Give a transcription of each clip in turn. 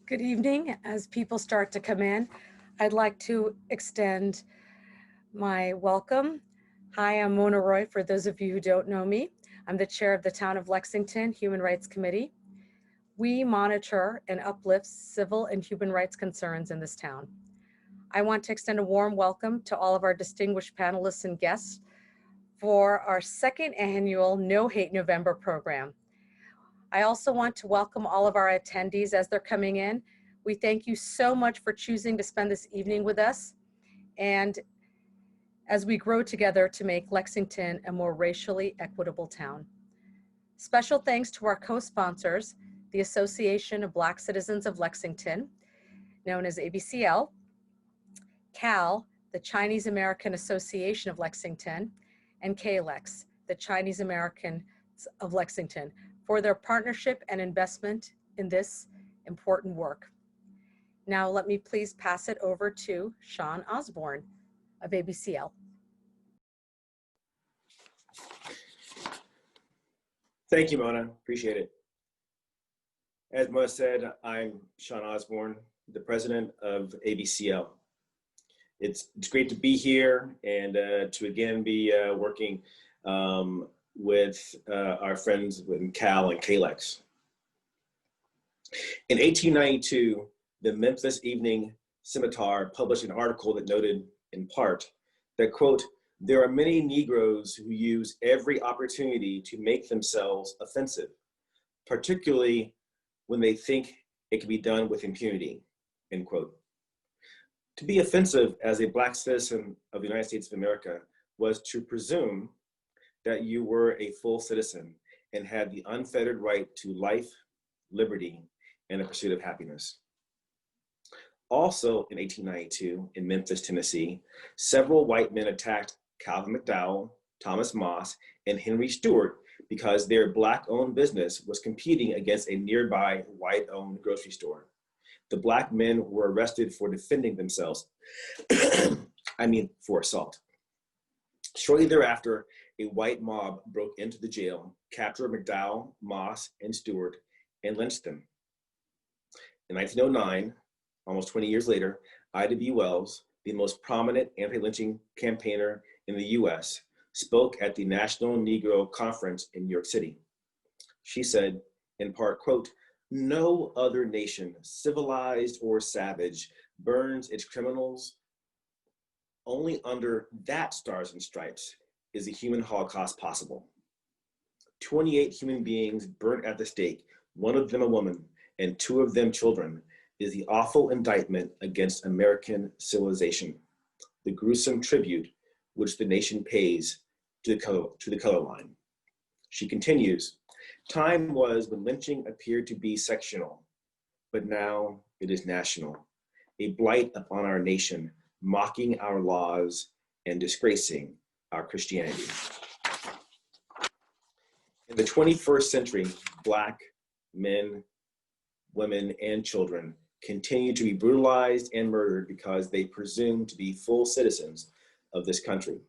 Good evening. As people start to come in, I'd like to extend my welcome. Hi, I'm Mona Roy. For those of you who don't know me, I'm the chair of the Town of Lexington Human Rights Committee. We monitor and uplift civil and human rights concerns in this town. I want to extend a warm welcome to all of our distinguished panelists and guests for our second annual No Hate November program. I also want to welcome all of our attendees as they're coming in. We thank you so much for choosing to spend this evening with us, and as we grow together to make Lexington a more racially equitable town. Special thanks to our co-sponsors, the Association of Black Citizens of Lexington, known as ABCL, CAL, the Chinese American Association of Lexington, and KLEX, the Chinese Americans of Lexington, for their partnership and investment in this important work. Now let me please pass it over to Sean Osborne of ABCL. Thank you, Mona. Appreciate it. As Mona said, I'm Sean Osborne, the president of ABCL. It's great to be here and to again be working with our friends in CAL and KLEX. In 1892, the Memphis Evening Scimitar published an article that noted, in part, that, quote, "There are many Negroes who use every opportunity to make themselves offensive, particularly when they think it can be done with impunity," end quote. To be offensive as a Black citizen of the United States of America was to presume that you were a full citizen and had the unfettered right to life, liberty, and the pursuit of happiness. Also in 1892, in Memphis, Tennessee, several white men attacked Calvin McDowell, Thomas Moss, and Henry Stewart because their Black-owned business was competing against a nearby white-owned grocery store. The Black men were arrested for defending themselves, for assault. Shortly thereafter, a white mob broke into the jail, captured McDowell, Moss, and Stewart, and lynched them. In 1909, almost 20 years later, Ida B. Wells, the most prominent anti-lynching campaigner in the US, spoke at the National Negro Conference in New York City. She said, in part, quote, "No other nation, civilized or savage, burns its criminals. Only under that Stars and Stripes is a human Holocaust possible. 28 human beings burnt at the stake, one of them a woman, and 2 of them children, is the awful indictment against American civilization, the gruesome tribute which the nation pays to the color line." She continues, "Time was when lynching appeared to be sectional, but now it is national, a blight upon our nation, mocking our laws and disgracing our Christianity." In the 21st century, Black men, women, and children continue to be brutalized and murdered because they presume to be full citizens of this country.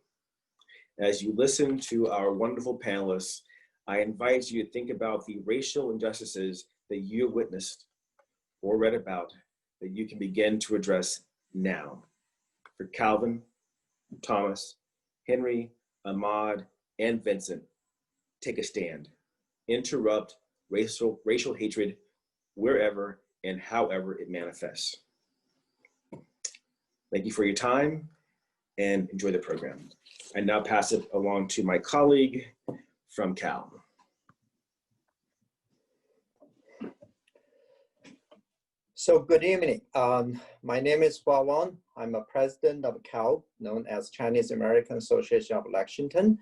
As you listen to our wonderful panelists, I invite you to think about the racial injustices that you have witnessed or read about that you can begin to address now. For Calvin, Thomas, Henry, Ahmaud, and Vincent, take a stand. Interrupt racial hatred wherever and however it manifests. Thank you for your time and enjoy the program. I now pass it along to my colleague from CAL. So good evening. My name is Hua Wang. I'm a president of CAL, known as Chinese American Association of Lexington.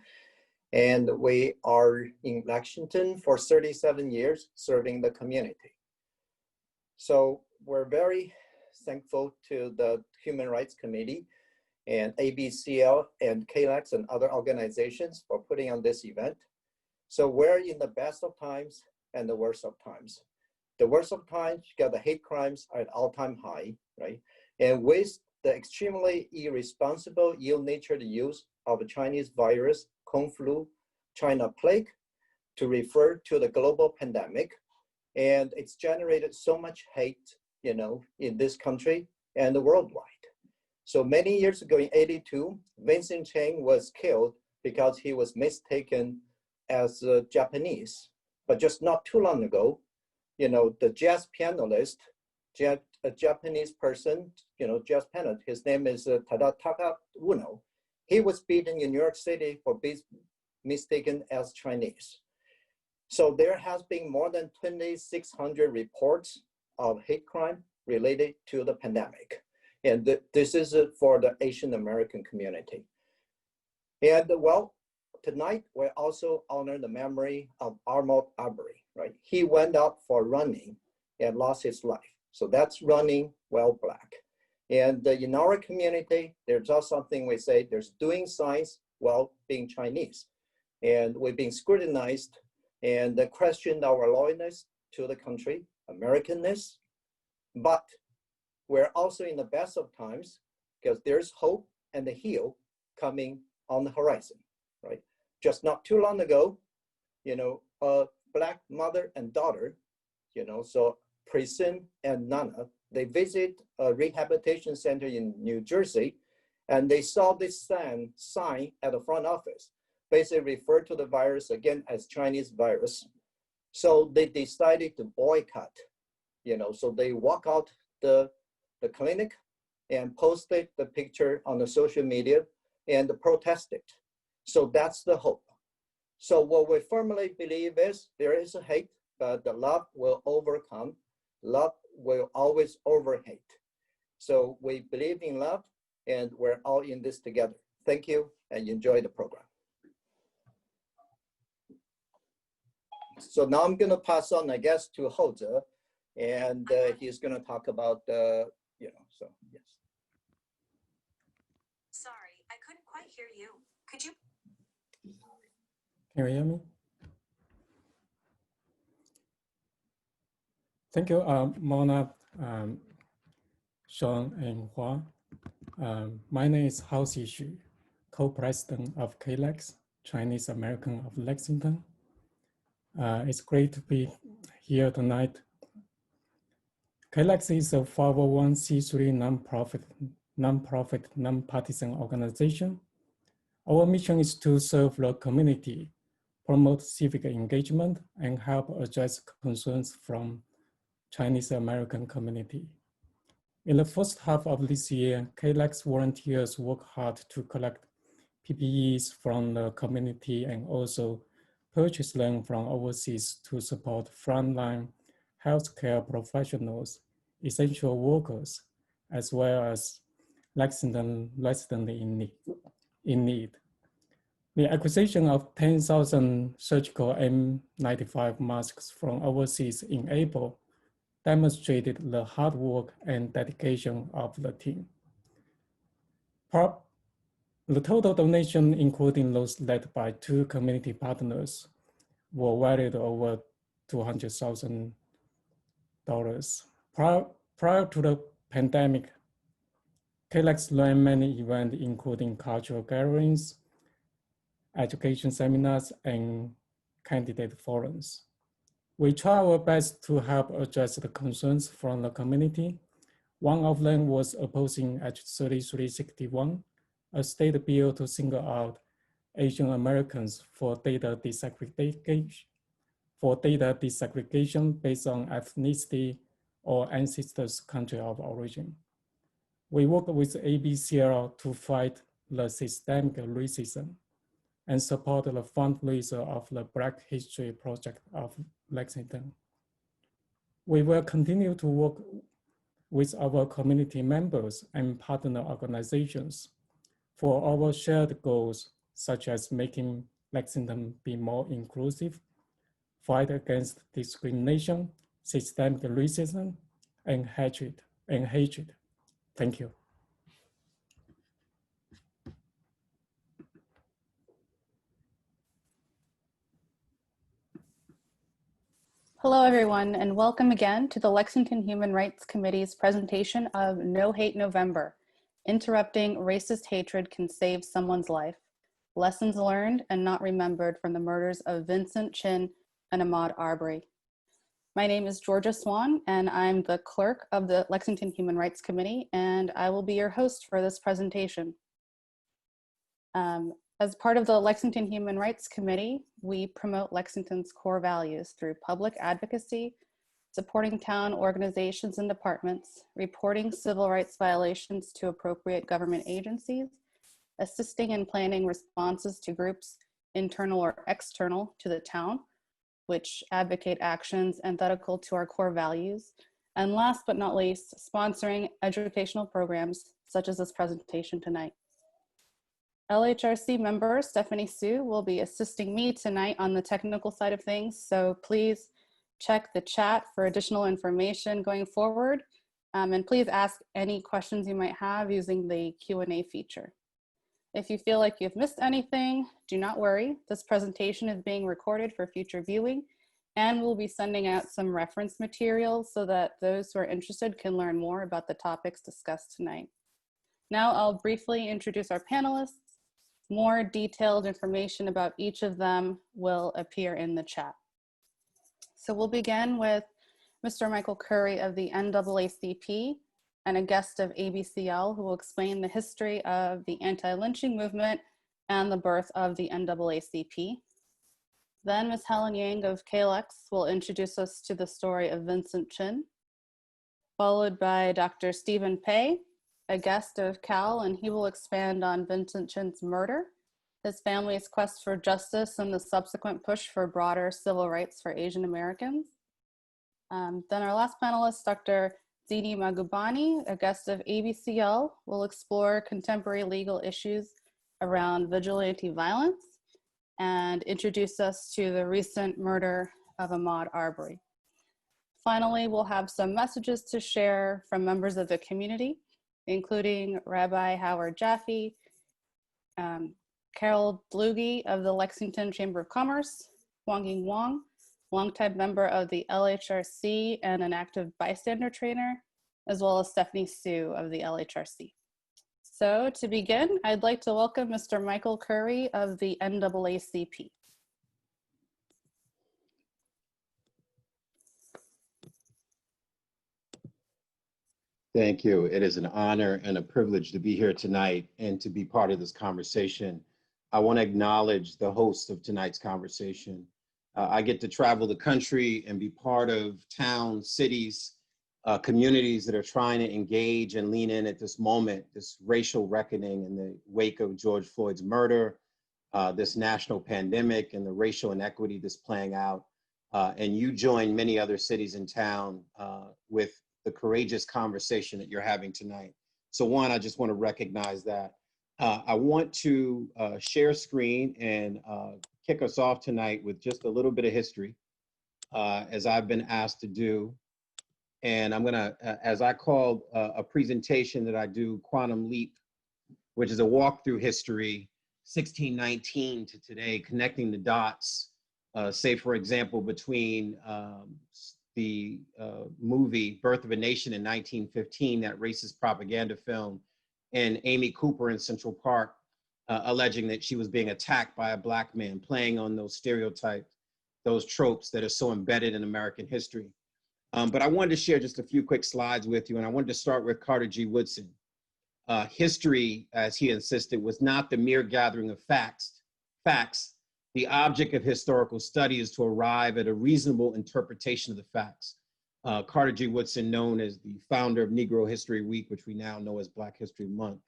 And we are in Lexington for 37 years, serving the community. So we're very thankful to the Human Rights Committee and ABCL and KLEX and other organizations for putting on this event. So we're in the best of times and the worst of times. The worst of times, you got the hate crimes are at all-time high, right? And with the extremely irresponsible, ill-natured use of the Chinese virus, Kung flu, China plague, to refer to the global pandemic. And it's generated so much hate in this country and worldwide. So many years ago in '82, Vincent Chang was killed because he was mistaken as Japanese. But just not too long ago, the jazz pianist, a Japanese person, jazz pianist, his name is Tadataka Uno. He was beaten in New York City for being mistaken as Chinese. So there has been more than 2,600 reports of hate crime related to the pandemic. And this is for the Asian American community. And well, tonight we also honor the memory of Ahmaud Arbery, right? He went out for running and lost his life. So that's running while Black. And in our community, there's also something we say, there's doing science while being Chinese. And we're being scrutinized and questioned our loyalness to the country, Americanness. But we're also in the best of times because there's hope and the heal coming on the horizon, right? Just not too long ago, a Black mother and daughter, so Prison and Nana, they visit a rehabilitation center in New Jersey, and they saw this sign at the front office, basically referred to the virus again as Chinese virus. So they decided to boycott, so they walk out the clinic and posted the picture on the social media and protested. So that's the hope. So what we firmly believe is there is a hate, but the love will overcome. Love will always over hate. So we believe in love and we're all in this together. Thank you and enjoy the program. So now I'm gonna pass on, I guess, to Hoze, and he's gonna talk about, so yes. Sorry, I couldn't quite hear you. Could you? Can you hear me? Thank you, Mona, Sean, and Hua. My name is Hao Xu, co-president of KLEX, Chinese American of Lexington. It's great to be here tonight. KLEX is a 501c3 nonprofit, nonpartisan organization. Our mission is to serve the community, promote civic engagement, and help address concerns from Chinese American community. In the first half of this year, KLEX volunteers work hard to collect PPEs from the community and also purchase them from overseas to support frontline healthcare professionals, essential workers, as well as Lexington residents in need. The acquisition of 10,000 surgical N95 masks from overseas in April demonstrated the hard work and dedication of the team. The total donation, including those led by 2 community partners, were valued over $200,000. Prior to the pandemic, KLEX ran many events, including cultural gatherings, education seminars, and candidate forums. We try our best to help address the concerns from the community. One of them was opposing H 3361, a state bill to single out Asian Americans for data desegregation based on ethnicity or ancestors' country of origin. We work with ABCL to fight the systemic racism and support the fundraiser of the Black History Project of Lexington. We will continue to work with our community members and partner organizations for our shared goals, such as making Lexington be more inclusive, fight against discrimination, systemic racism, and hatred. Thank you. Hello, everyone, and welcome again to the Lexington Human Rights Committee's presentation of No Hate November, Interrupting Racist Hatred Can Save Someone's Life, Lessons Learned and Not Remembered from the Murders of Vincent Chin and Ahmaud Arbery. My name is Georgia Swan, and I'm the clerk of the Lexington Human Rights Committee, and I will be your host for this presentation. As part of the Lexington Human Rights Committee, we promote Lexington's core values through public advocacy, supporting town organizations and departments, reporting civil rights violations to appropriate government agencies, assisting in planning responses to groups internal or external to the town, which advocate actions antithetical to our core values, and last but not least, sponsoring educational programs such as this presentation tonight. LHRC member Stephanie Sue will be assisting me tonight on the technical side of things, so please check the chat for additional information going forward, and please ask any questions you might have using the Q&A feature. If you feel like you've missed anything, do not worry. This presentation is being recorded for future viewing, and we'll be sending out some reference materials so that those who are interested can learn more about the topics discussed tonight. Now I'll briefly introduce our panelists. More detailed information about each of them will appear in the chat. So we'll begin with Mr. Michael Curry of the NAACP, and a guest of ABCL who will explain the history of the anti-lynching movement and the birth of the NAACP. Then Ms. Helen Yang of KLX will introduce us to the story of Vincent Chin, followed by Dr. Stephen Pei, a guest of Cal, and he will expand on Vincent Chin's murder, his family's quest for justice, and the subsequent push for broader civil rights for Asian Americans. Then our last panelist, Dr. Zine Magubane, a guest of ABCL, will explore contemporary legal issues around vigilante violence and introduce us to the recent murder of Ahmaud Arbery. Finally, we'll have some messages to share from members of the community, including Rabbi Howard Jaffe, Carol Dluge of the Lexington Chamber of Commerce, Wang-Ying Wang, longtime member of the LHRC and an active bystander trainer, as well as Stephanie Sue of the LHRC. So to begin, I'd like to welcome Mr. Michael Curry of the NAACP. Thank you. It is an honor and a privilege to be here tonight and to be part of this conversation. I want to acknowledge the host of tonight's conversation. I get to travel the country and be part of towns, cities, communities that are trying to engage and lean in at this moment, this racial reckoning in the wake of George Floyd's murder, this national pandemic and the racial inequity that's playing out. And you join many other cities in town with the courageous conversation that you're having tonight. So one, I just want to recognize that. I want to share screen and kick us off tonight with just a little bit of history, as I've been asked to do. And I'm gonna, as I called a presentation that I do, Quantum Leap, which is a walk through history, 1619 to today, connecting the dots, say for example, between the movie Birth of a Nation in 1915, that racist propaganda film, and Amy Cooper in Central Park, alleging that she was being attacked by a Black man, playing on those stereotypes, those tropes that are so embedded in American history. But I wanted to share just a few quick slides with you, and I wanted to start with Carter G. Woodson. History, as he insisted, was not the mere gathering of facts. The object of historical study is to arrive at a reasonable interpretation of the facts. Carter G. Woodson, known as the founder of Negro History Week, which we now know as Black History Month.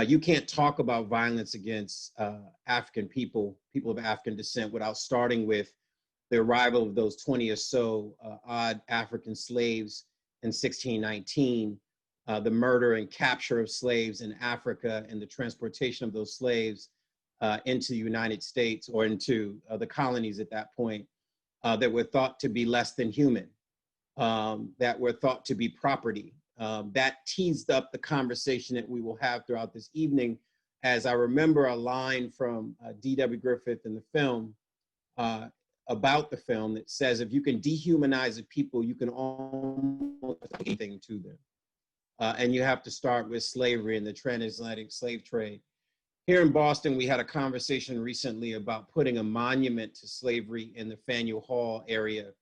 You can't talk about violence against African people of African descent, without starting with the arrival of those 20 or so odd African slaves in 1619, the murder and capture of slaves in Africa, and the transportation of those slaves into the United States, or into the colonies at that point, that were thought to be less than human, that were thought to be property. That teased up the conversation that we will have throughout this evening, as I remember a line from D.W. Griffith in the film, about the film, that says, if you can dehumanize a people, you can almost do anything to them. And you have to start with slavery and the transatlantic slave trade. Here in Boston, we had a conversation recently about putting a monument to slavery in the Faneuil Hall area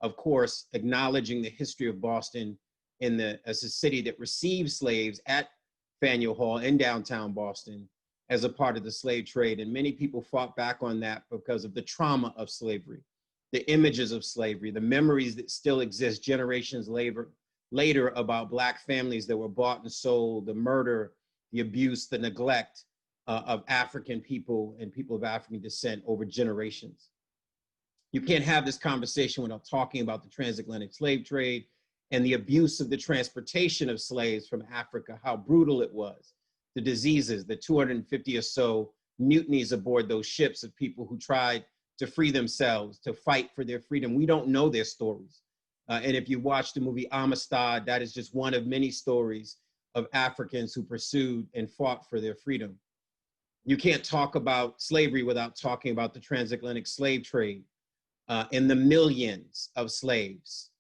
of course, acknowledging the history of Boston as a city that received slaves at Faneuil Hall in downtown Boston as a part of the slave trade. And many people fought back on that because of the trauma of slavery, the images of slavery, the memories that still exist generations later about Black families that were bought and sold, the murder, the abuse, the neglect of African people and people of African descent over generations. You can't have this conversation without talking about the transatlantic slave trade and the abuse of the transportation of slaves from Africa, how brutal it was, the diseases, the 250 or so mutinies aboard those ships of people who tried to free themselves, to fight for their freedom. We don't know their stories. And if you watch the movie Ahmaud, that is just one of many stories of Africans who pursued and fought for their freedom. You can't talk about slavery without talking about the transatlantic slave trade and the millions of slaves,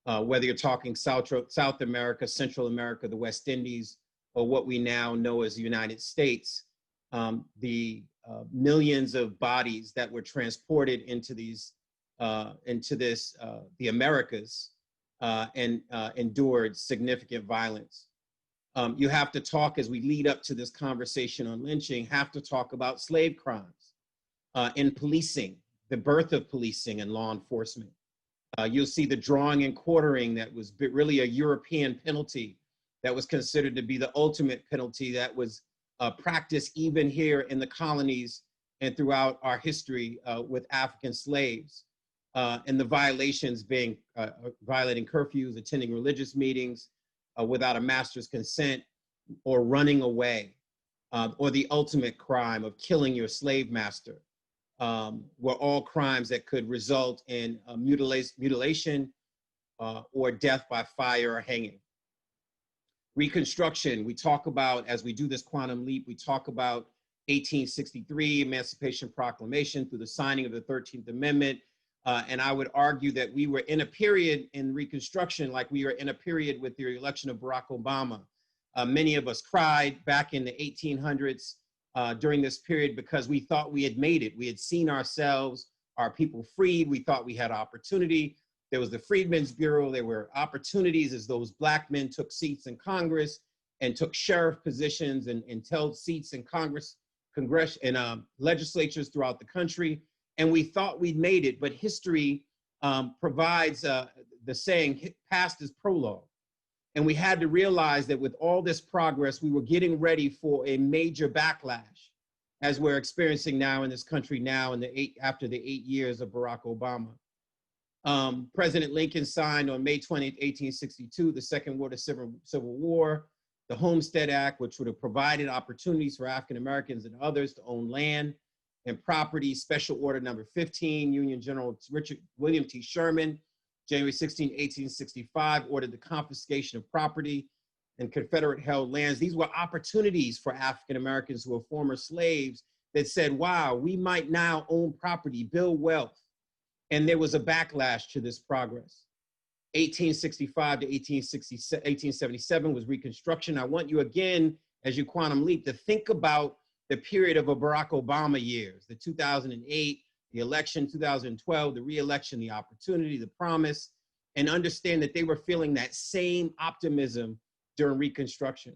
whether you're talking South America, Central America, the West Indies, or what we now know as the United States, the millions of bodies that were transported into the Americas and endured significant violence. You have to talk, as we lead up to this conversation on lynching, have to talk about slave crimes in policing, the birth of policing and law enforcement. You'll see the drawing and quartering that was really a European penalty that was considered to be the ultimate penalty that was practiced even here in the colonies and throughout our history with African slaves. And the violations being violating curfews, attending religious meetings without a master's consent, or running away, or the ultimate crime of killing your slave master, were all crimes that could result in mutilation or death by fire or hanging. Reconstruction, we talk about, as we do this quantum leap, we talk about 1863, Emancipation Proclamation through the signing of the 13th Amendment. And I would argue that we were in a period in Reconstruction like we are in a period with the election of Barack Obama. Many of us cried back in the 1800s during this period because we thought we had made it. We had seen ourselves, our people freed. We thought we had opportunity. There was the Freedmen's Bureau. There were opportunities as those Black men took seats in Congress and took sheriff positions and held seats in Congress and legislatures throughout the country. And we thought we'd made it, but history provides the saying, past is prologue. And we had to realize that with all this progress, we were getting ready for a major backlash, as we're experiencing now in this country now after the 8 years of Barack Obama. President Lincoln signed on May 20th, 1862, the Second Civil War, the Homestead Act, which would have provided opportunities for African Americans and others to own land and property. Special Order Number 15, Union General William T. Sherman, January 16, 1865, ordered the confiscation of property and Confederate-held lands. These were opportunities for African Americans who were former slaves that said, wow, we might now own property, build wealth. And there was a backlash to this progress. 1865 to 1877 was Reconstruction. I want you again, as you quantum leap, to think about the period of a Barack Obama years, the 2008, the election, 2012, the re-election, the opportunity, the promise, and understand that they were feeling that same optimism during Reconstruction.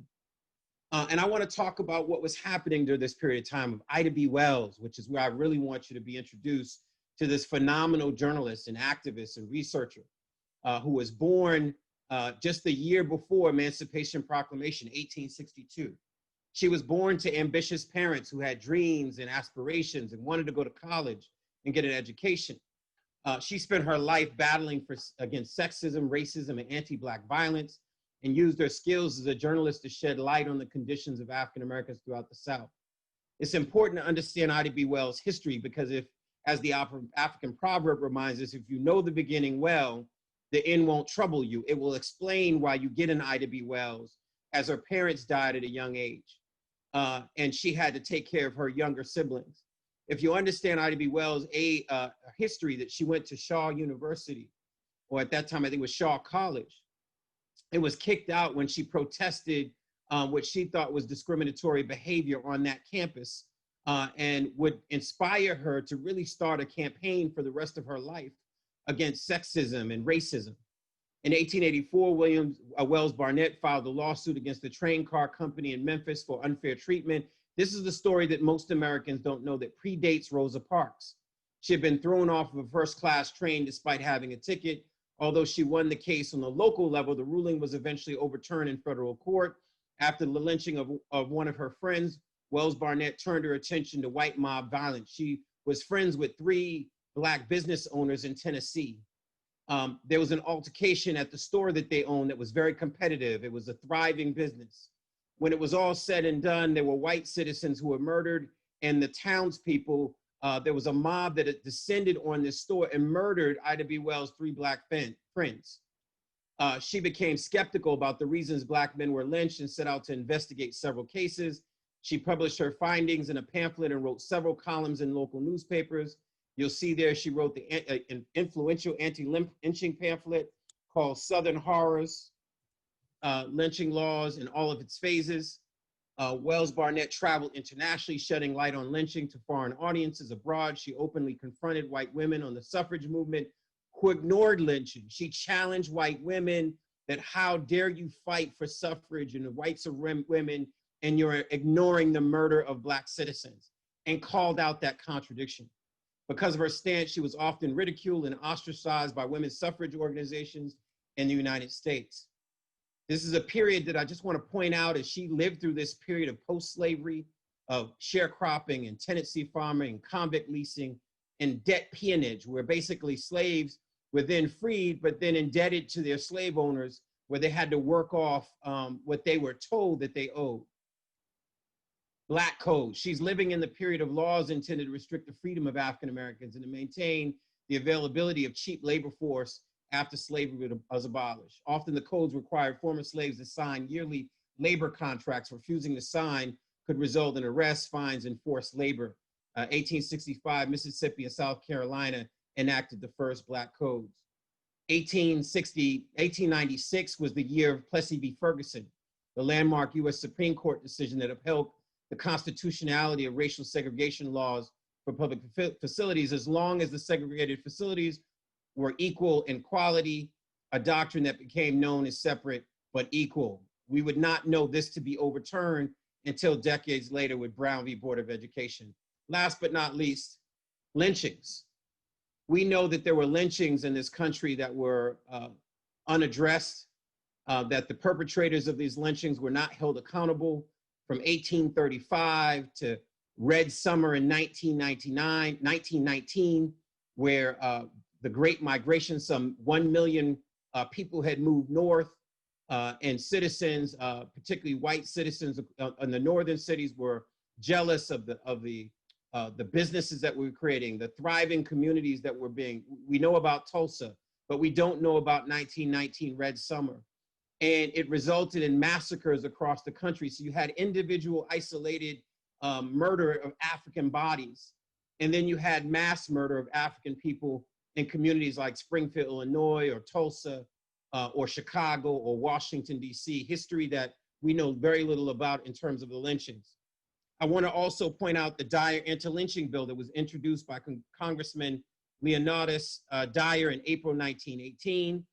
And I want to talk about what was happening during this period of time of Ida B. Wells, which is where I really want you to be introduced to this phenomenal journalist and activist and researcher who was born just the year before Emancipation Proclamation, 1862. She was born to ambitious parents who had dreams and aspirations and wanted to go to college and get an education. She spent her life battling against sexism, racism, and anti-Black violence, and used her skills as a journalist to shed light on the conditions of African Americans throughout the South. It's important to understand Ida B. Wells' history because as the African proverb reminds us, if you know the beginning well, the end won't trouble you. It will explain why you get an Ida B. Wells, as her parents died at a young age. And she had to take care of her younger siblings. If you understand Ida B. Wells' history, that she went to Shaw University, or at that time, I think it was Shaw College. It was kicked out when she protested what she thought was discriminatory behavior on that campus, and would inspire her to really start a campaign for the rest of her life against sexism and racism. In 1884, Wells Barnett filed a lawsuit against the train car company in Memphis for unfair treatment. This is the story that most Americans don't know that predates Rosa Parks. She had been thrown off of a first-class train despite having a ticket. Although she won the case on the local level, the ruling was eventually overturned in federal court. After the lynching of one of her friends, Wells Barnett turned her attention to white mob violence. She was friends with 3 Black business owners in Tennessee. There was an altercation at the store that they owned that was very competitive. It was a thriving business. When it was all said and done, there were white citizens who were murdered, and the townspeople, there was a mob that had descended on this store and murdered Ida B. Wells' 3 Black friends. She became skeptical about the reasons Black men were lynched and set out to investigate several cases. She published her findings in a pamphlet and wrote several columns in local newspapers. You'll see there she wrote an influential anti-lynching pamphlet called Southern Horrors, Lynching Laws in All of Its Phases. Wells Barnett traveled internationally, shedding light on lynching to foreign audiences abroad. She openly confronted white women on the suffrage movement who ignored lynching. She challenged white women that how dare you fight for suffrage and the rights of women and you're ignoring the murder of Black citizens, and called out that contradiction. Because of her stance, she was often ridiculed and ostracized by women's suffrage organizations in the United States. This is a period that I just want to point out as she lived through this period of post-slavery, of sharecropping and tenancy farming and convict leasing and debt peonage, where basically slaves were then freed, but then indebted to their slave owners, where they had to work off what they were told that they owed. Black Code. She's living in the period of laws intended to restrict the freedom of African Americans and to maintain the availability of cheap labor force after slavery was abolished. Often the codes required former slaves to sign yearly labor contracts. Refusing to sign could result in arrests, fines, and forced labor. 1865, Mississippi and South Carolina enacted the first Black codes. 1896 was the year of Plessy v. Ferguson, the landmark US Supreme Court decision that upheld the constitutionality of racial segregation laws for public facilities as long as the segregated facilities were equal in quality, a doctrine that became known as separate but equal. We would not know this to be overturned until decades later with Brown v. Board of Education. Last but not least, lynchings. We know that there were lynchings in this country that were unaddressed, that the perpetrators of these lynchings were not held accountable. From 1835 to Red Summer in 1919, where the Great Migration, some 1 million people had moved north, and citizens, particularly white citizens in the northern cities, were jealous of the businesses that we were creating, the thriving communities that were being. We know about Tulsa, but we don't know about 1919 Red Summer. And it resulted in massacres across the country. So you had individual isolated murder of African bodies. And then you had mass murder of African people in communities like Springfield, Illinois, or Tulsa, or Chicago, or Washington, D.C., history that we know very little about in terms of the lynchings. I want to also point out the Dyer anti-lynching bill that was introduced by Congressman Leonidas Dyer in April 1918.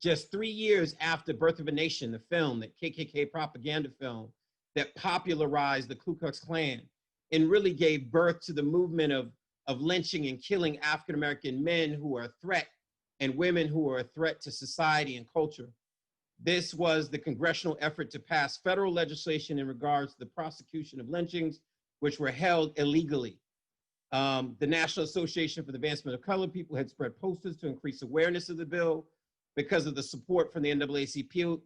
Just 3 years after Birth of a Nation, the film, that KKK propaganda film that popularized the Ku Klux Klan and really gave birth to the movement of lynching and killing African-American men who are a threat and women who are a threat to society and culture. This was the congressional effort to pass federal legislation in regards to the prosecution of lynchings, which were held illegally. The National Association for the Advancement of Colored People had spread posters to increase awareness of the bill. Because of the support from the NAACP,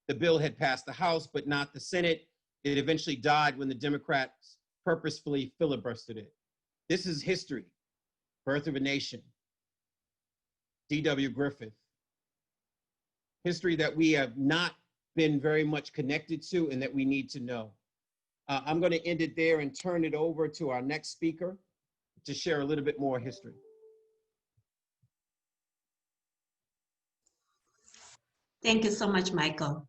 the bill had passed the House, but not the Senate. It eventually died when the Democrats purposefully filibustered it. This is history. Birth of a Nation. D.W. Griffith. History that we have not been very much connected to and that we need to know. I'm going to end it there and turn it over to our next speaker to share a little bit more history. Thank you so much, Michael.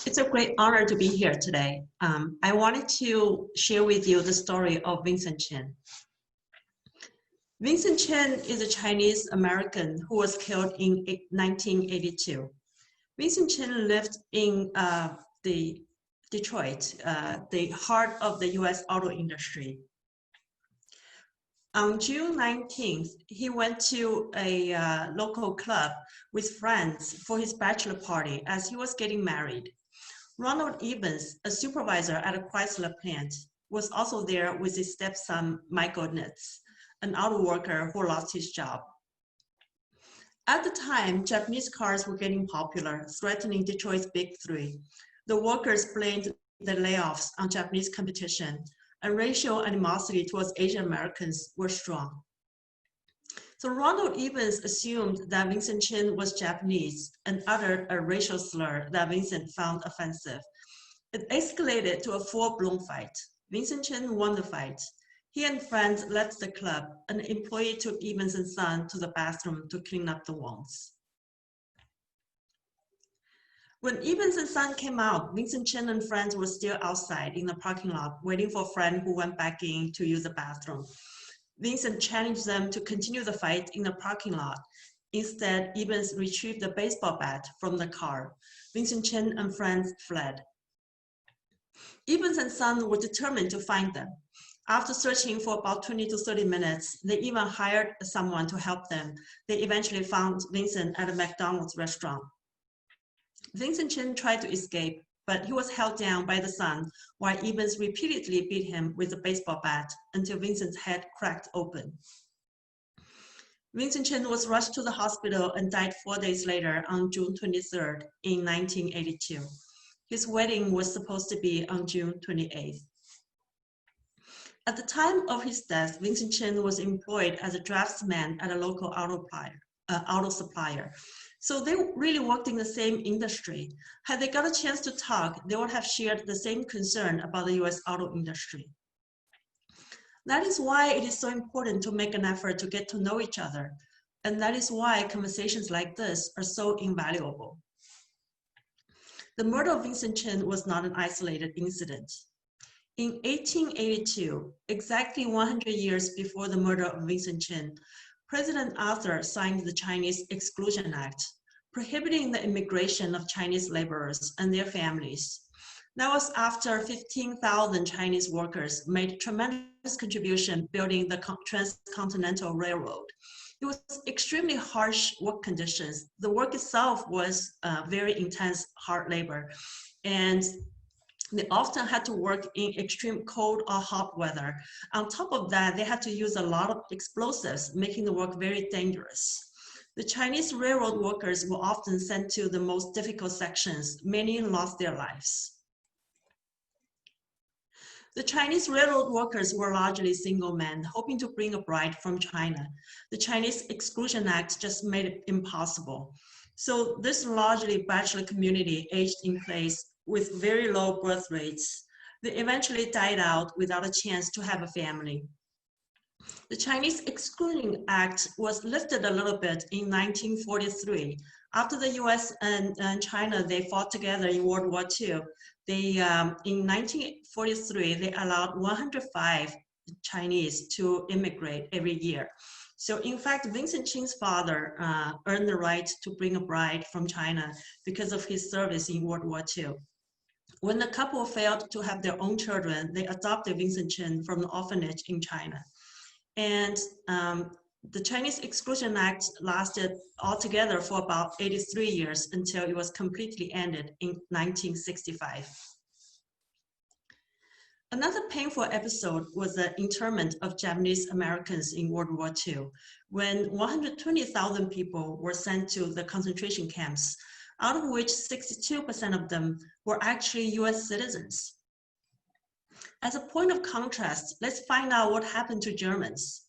It's a great honor to be here today. I wanted to share with you the story of Vincent Chin. Vincent Chen is a Chinese American who was killed in 1982. Vincent Chen lived in Detroit, the heart of the US auto industry. On June 19th, he went to a local club with friends for his bachelor party as he was getting married. Ronald Evans, a supervisor at a Chrysler plant, was also there with his stepson, Michael Nitz, an auto worker who lost his job. At the time, Japanese cars were getting popular, threatening Detroit's Big Three. The workers blamed the layoffs on Japanese competition, and racial animosity towards Asian Americans were strong. So Ronald Evans assumed that Vincent Chen was Japanese and uttered a racial slur that Vincent found offensive. It escalated to a full-blown fight. Vincent Chen won the fight. He and friends left the club. An employee took Evans and son to the bathroom to clean up the wounds. When Evans and son came out, Vincent Chen and friends were still outside in the parking lot, waiting for a friend who went back in to use the bathroom. Vincent challenged them to continue the fight in the parking lot. Instead, Evans retrieved a baseball bat from the car. Vincent Chen and friends fled. Evans and son were determined to find them. After searching for about 20 to 30 minutes, they even hired someone to help them. They eventually found Vincent at a McDonald's restaurant. Vincent Chen tried to escape, but he was held down by the son while Evans repeatedly beat him with a baseball bat until Vincent's head cracked open. Vincent Chen was rushed to the hospital and died 4 days later on June 23rd in 1982. His wedding was supposed to be on June 28th. At the time of his death, Vincent Chen was employed as a draftsman at a local auto supplier. So they really worked in the same industry. Had they got a chance to talk, they would have shared the same concern about the US auto industry. That is why it is so important to make an effort to get to know each other. And that is why conversations like this are so invaluable. The murder of Vincent Chen was not an isolated incident. In 1882, exactly 100 years before the murder of Vincent Chen, President Arthur signed the Chinese Exclusion Act, prohibiting the immigration of Chinese laborers and their families. That was after 15,000 Chinese workers made tremendous contribution building the transcontinental railroad. It was extremely harsh work conditions. The work itself was very intense, hard labor. And they often had to work in extreme cold or hot weather. On top of that, they had to use a lot of explosives, making the work very dangerous. The Chinese railroad workers were often sent to the most difficult sections. Many lost their lives. The Chinese railroad workers were largely single men, hoping to bring a bride from China. The Chinese Exclusion Act just made it impossible. So this largely bachelor community aged in place with very low birth rates. They eventually died out without a chance to have a family. The Chinese Exclusion Act was lifted a little bit in 1943. After the US and China, they fought together in World War II. In 1943, they allowed 105 Chinese to immigrate every year. So in fact, Vincent Chen's father earned the right to bring a bride from China because of his service in World War II. When the couple failed to have their own children, they adopted Vincent Chen from the orphanage in China. And the Chinese Exclusion Act lasted altogether for about 83 years until it was completely ended in 1965. Another painful episode was the internment of Japanese Americans in World War II, when 120,000 people were sent to the concentration camps, out of which 62% of them were actually US citizens. As a point of contrast, let's find out what happened to Germans.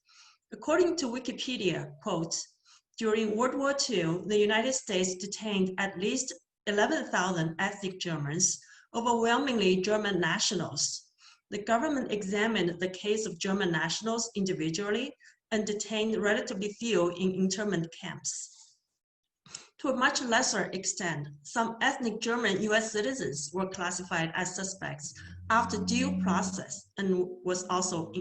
According to Wikipedia, quote, during World War II, the United States detained at least 11,000 ethnic Germans, overwhelmingly German nationals. The government examined the case of German nationals individually and detained relatively few in internment camps. To a much lesser extent, some ethnic German US citizens were classified as suspects after due process and was also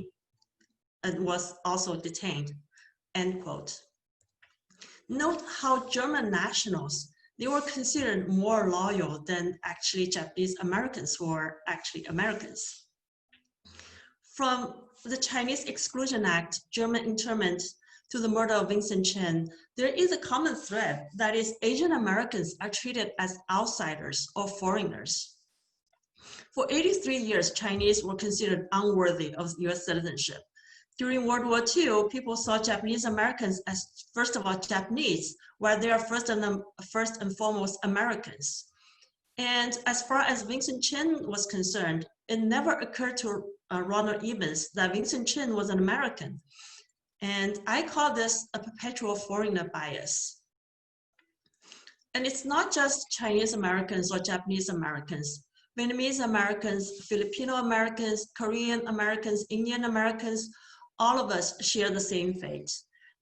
detained. end quote. Note how German nationals, they were considered more loyal than actually Japanese Americans who were actually Americans. From the Chinese Exclusion Act, German internment, to the murder of Vincent Chen, there is a common thread, that is Asian Americans are treated as outsiders or foreigners. For 83 years, Chinese were considered unworthy of US citizenship. During World War II, people saw Japanese Americans as, first of all, Japanese, while they are first and foremost Americans. And as far as Vincent Chen was concerned, it never occurred to Ronald Evans that Vincent Chen was an American. And I call this a perpetual foreigner bias. And it's not just Chinese Americans or Japanese Americans. Vietnamese Americans, Filipino Americans, Korean Americans, Indian Americans, all of us share the same fate,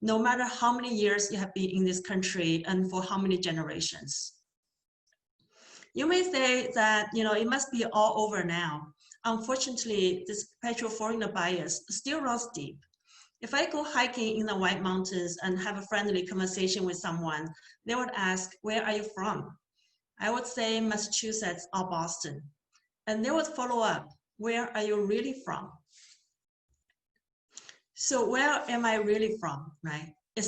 no matter how many years you have been in this country and for how many generations. You may say that, it must be all over now. Unfortunately, this perpetual foreigner bias still runs deep. If I go hiking in the White Mountains and have a friendly conversation with someone, they would ask, where are you from? I would say Massachusetts or Boston. And they would follow up, where are you really from? So where am I really from, right? It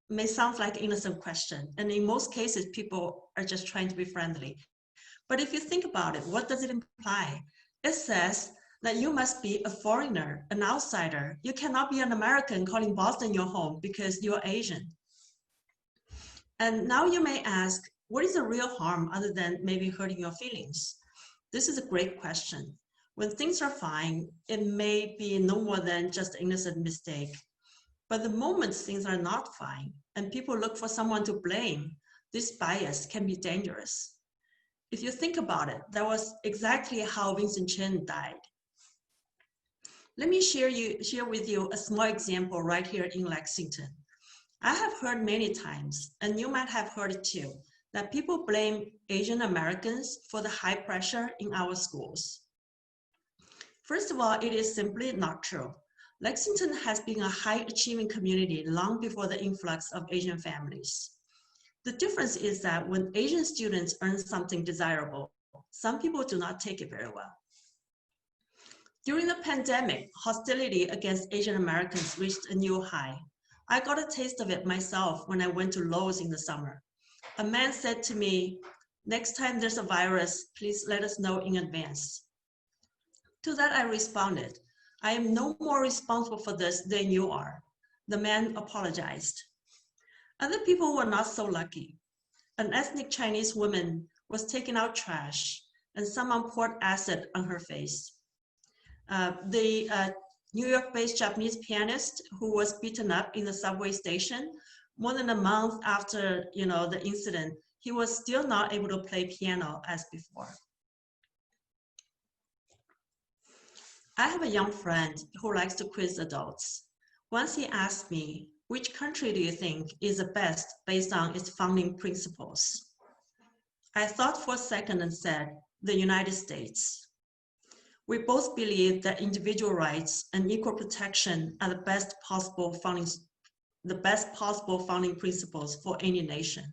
may sound like an innocent question. And in most cases, people are just trying to be friendly. But if you think about it, what does it imply? It says that you must be a foreigner, an outsider. You cannot be an American calling Boston your home because you're Asian. And now you may ask, what is the real harm other than maybe hurting your feelings? This is a great question. When things are fine, it may be no more than just an innocent mistake. But the moment things are not fine and people look for someone to blame, this bias can be dangerous. If you think about it, that was exactly how Vincent Chen died. Let me share with you a small example right here in Lexington. I have heard many times, and you might have heard it too, that people blame Asian Americans for the high pressure in our schools. First of all, it is simply not true. Lexington has been a high-achieving community long before the influx of Asian families. The difference is that when Asian students earn something desirable, some people do not take it very well. During the pandemic, hostility against Asian Americans reached a new high. I got a taste of it myself when I went to Lowe's in the summer. A man said to me, next time there's a virus, please let us know in advance. To that I responded, I am no more responsible for this than you are. The man apologized. Other people were not so lucky. An ethnic Chinese woman was taking out trash and someone poured acid on her face. The New York-based Japanese pianist who was beaten up in the subway station, more than a month after the incident, he was still not able to play piano as before. I have a young friend who likes to quiz adults. Once he asked me, which country do you think is the best based on its founding principles? I thought for a second and said, the United States. We both believe that individual rights and equal protection are the best possible founding principles for any nation.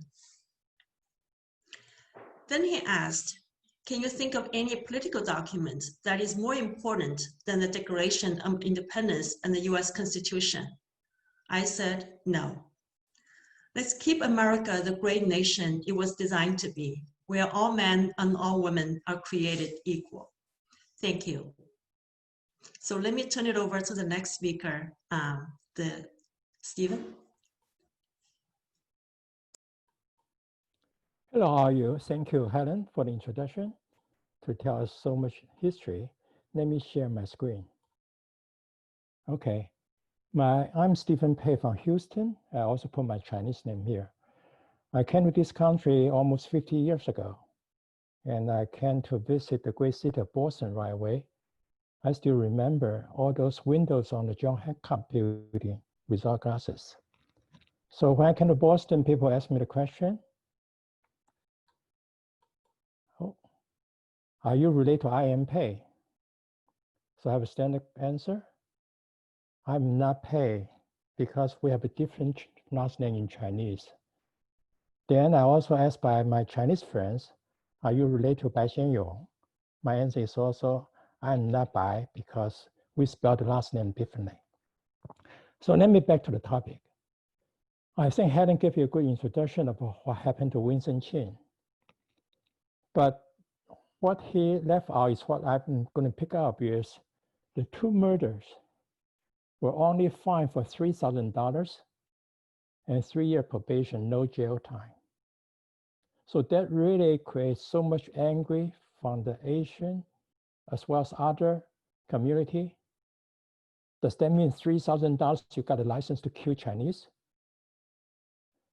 Then he asked, can you think of any political document that is more important than the Declaration of Independence and the US Constitution? I said, no. Let's keep America the great nation it was designed to be, where all men and all women are created equal. Thank you. So let me turn it over to the next speaker, Stephen. Hello, how are you? Thank you, Helen, for the introduction. To tell us so much history, let me share my screen. Okay, I'm Stephen Pei from Houston. I also put my Chinese name here. I came to this country almost 50 years ago, and I came to visit the great city of Boston right away. I still remember all those windows on the John Hancock building without glasses. So when I came to Boston, people asked me the question, oh, are you related to I.M. Pei? So I have a standard answer. I'm not Pei, because we have a different last name in Chinese. Then I also asked by my Chinese friends, are you related to Bai Xianyong? My answer is also, I'm not Bai because we spell the last name differently. So let me back to the topic. I think Helen gave you a good introduction of what happened to Vincent Chin. But what he left out is what I'm going to pick up is the two murders were only fined for $3,000 and 3-year probation, no jail time. So that really creates so much anger from the Asian as well as other community. Does that mean $3,000 you got a license to kill Chinese?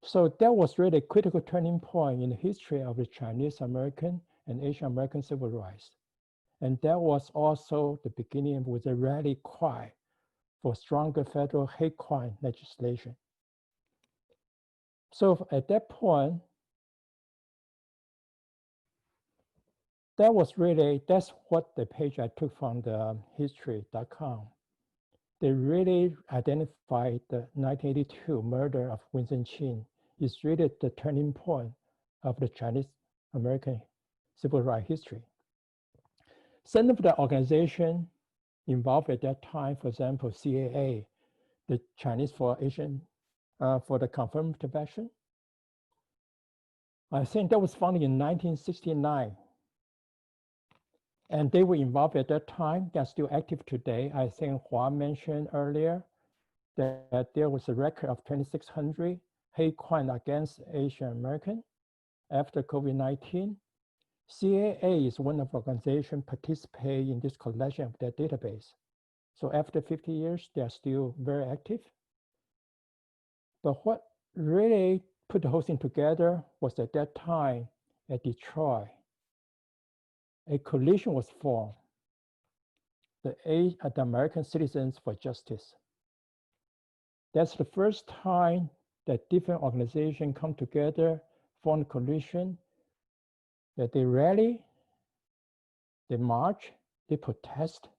So that was really a critical turning point in the history of the Chinese American and Asian American civil rights. And that was also the beginning with a rally cry for stronger federal hate crime legislation. So at that point, that's what the page I took from the history.com. They really identified the 1982 murder of Vincent Chin is really the turning point of the Chinese American civil rights history. Some of the organizations involved at that time, for example, CAA, the Chinese for Asian, for the Affirmative Action. I think that was founded in 1969. And they were involved at that time. They're still active today. I think Juan mentioned earlier that there was a record of 2,600 hate crime against Asian American after COVID-19. CAA is one of the organizations participating in this collection of their database. So after 50 years, they're still very active. But what really put the whole thing together was at that time at Detroit, a coalition was formed, the American Citizens for Justice. That's the first time that different organizations come together, form a coalition, that they rally, they march, they protest,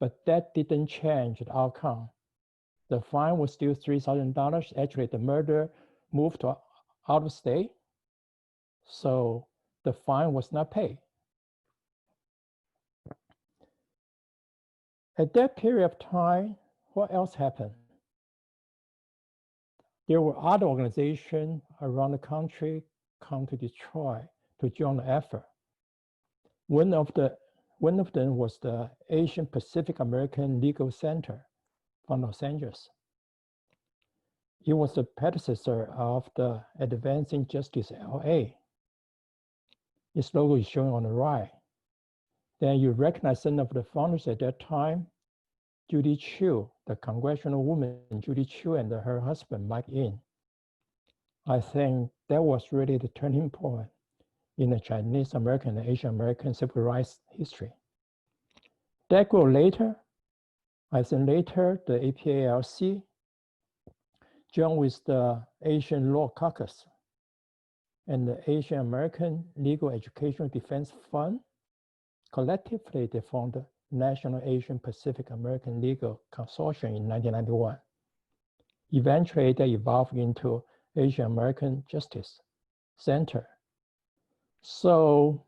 but that didn't change the outcome. The fine was still $3,000. Actually, the murder moved to out of state, so the fine was not paid. At that period of time, what else happened? There were other organizations around the country come to Detroit to join the effort. One of them was the Asian Pacific American Legal Center from Los Angeles. It was the predecessor of the Advancing Justice LA. Its logo is shown on the right. Then you recognize some of the founders at that time, Judy Chu, the congressional woman, Judy Chu, and her husband, Mike Yin. I think that was really the turning point in the Chinese American and Asian American civil rights history. That grew later. I think later, the APALC joined with the Asian Law Caucus and the Asian American Legal Educational Defense Fund. Collectively, they formed the National Asian Pacific American Legal Consortium in 1991. Eventually, they evolved into Asian American Justice Center. So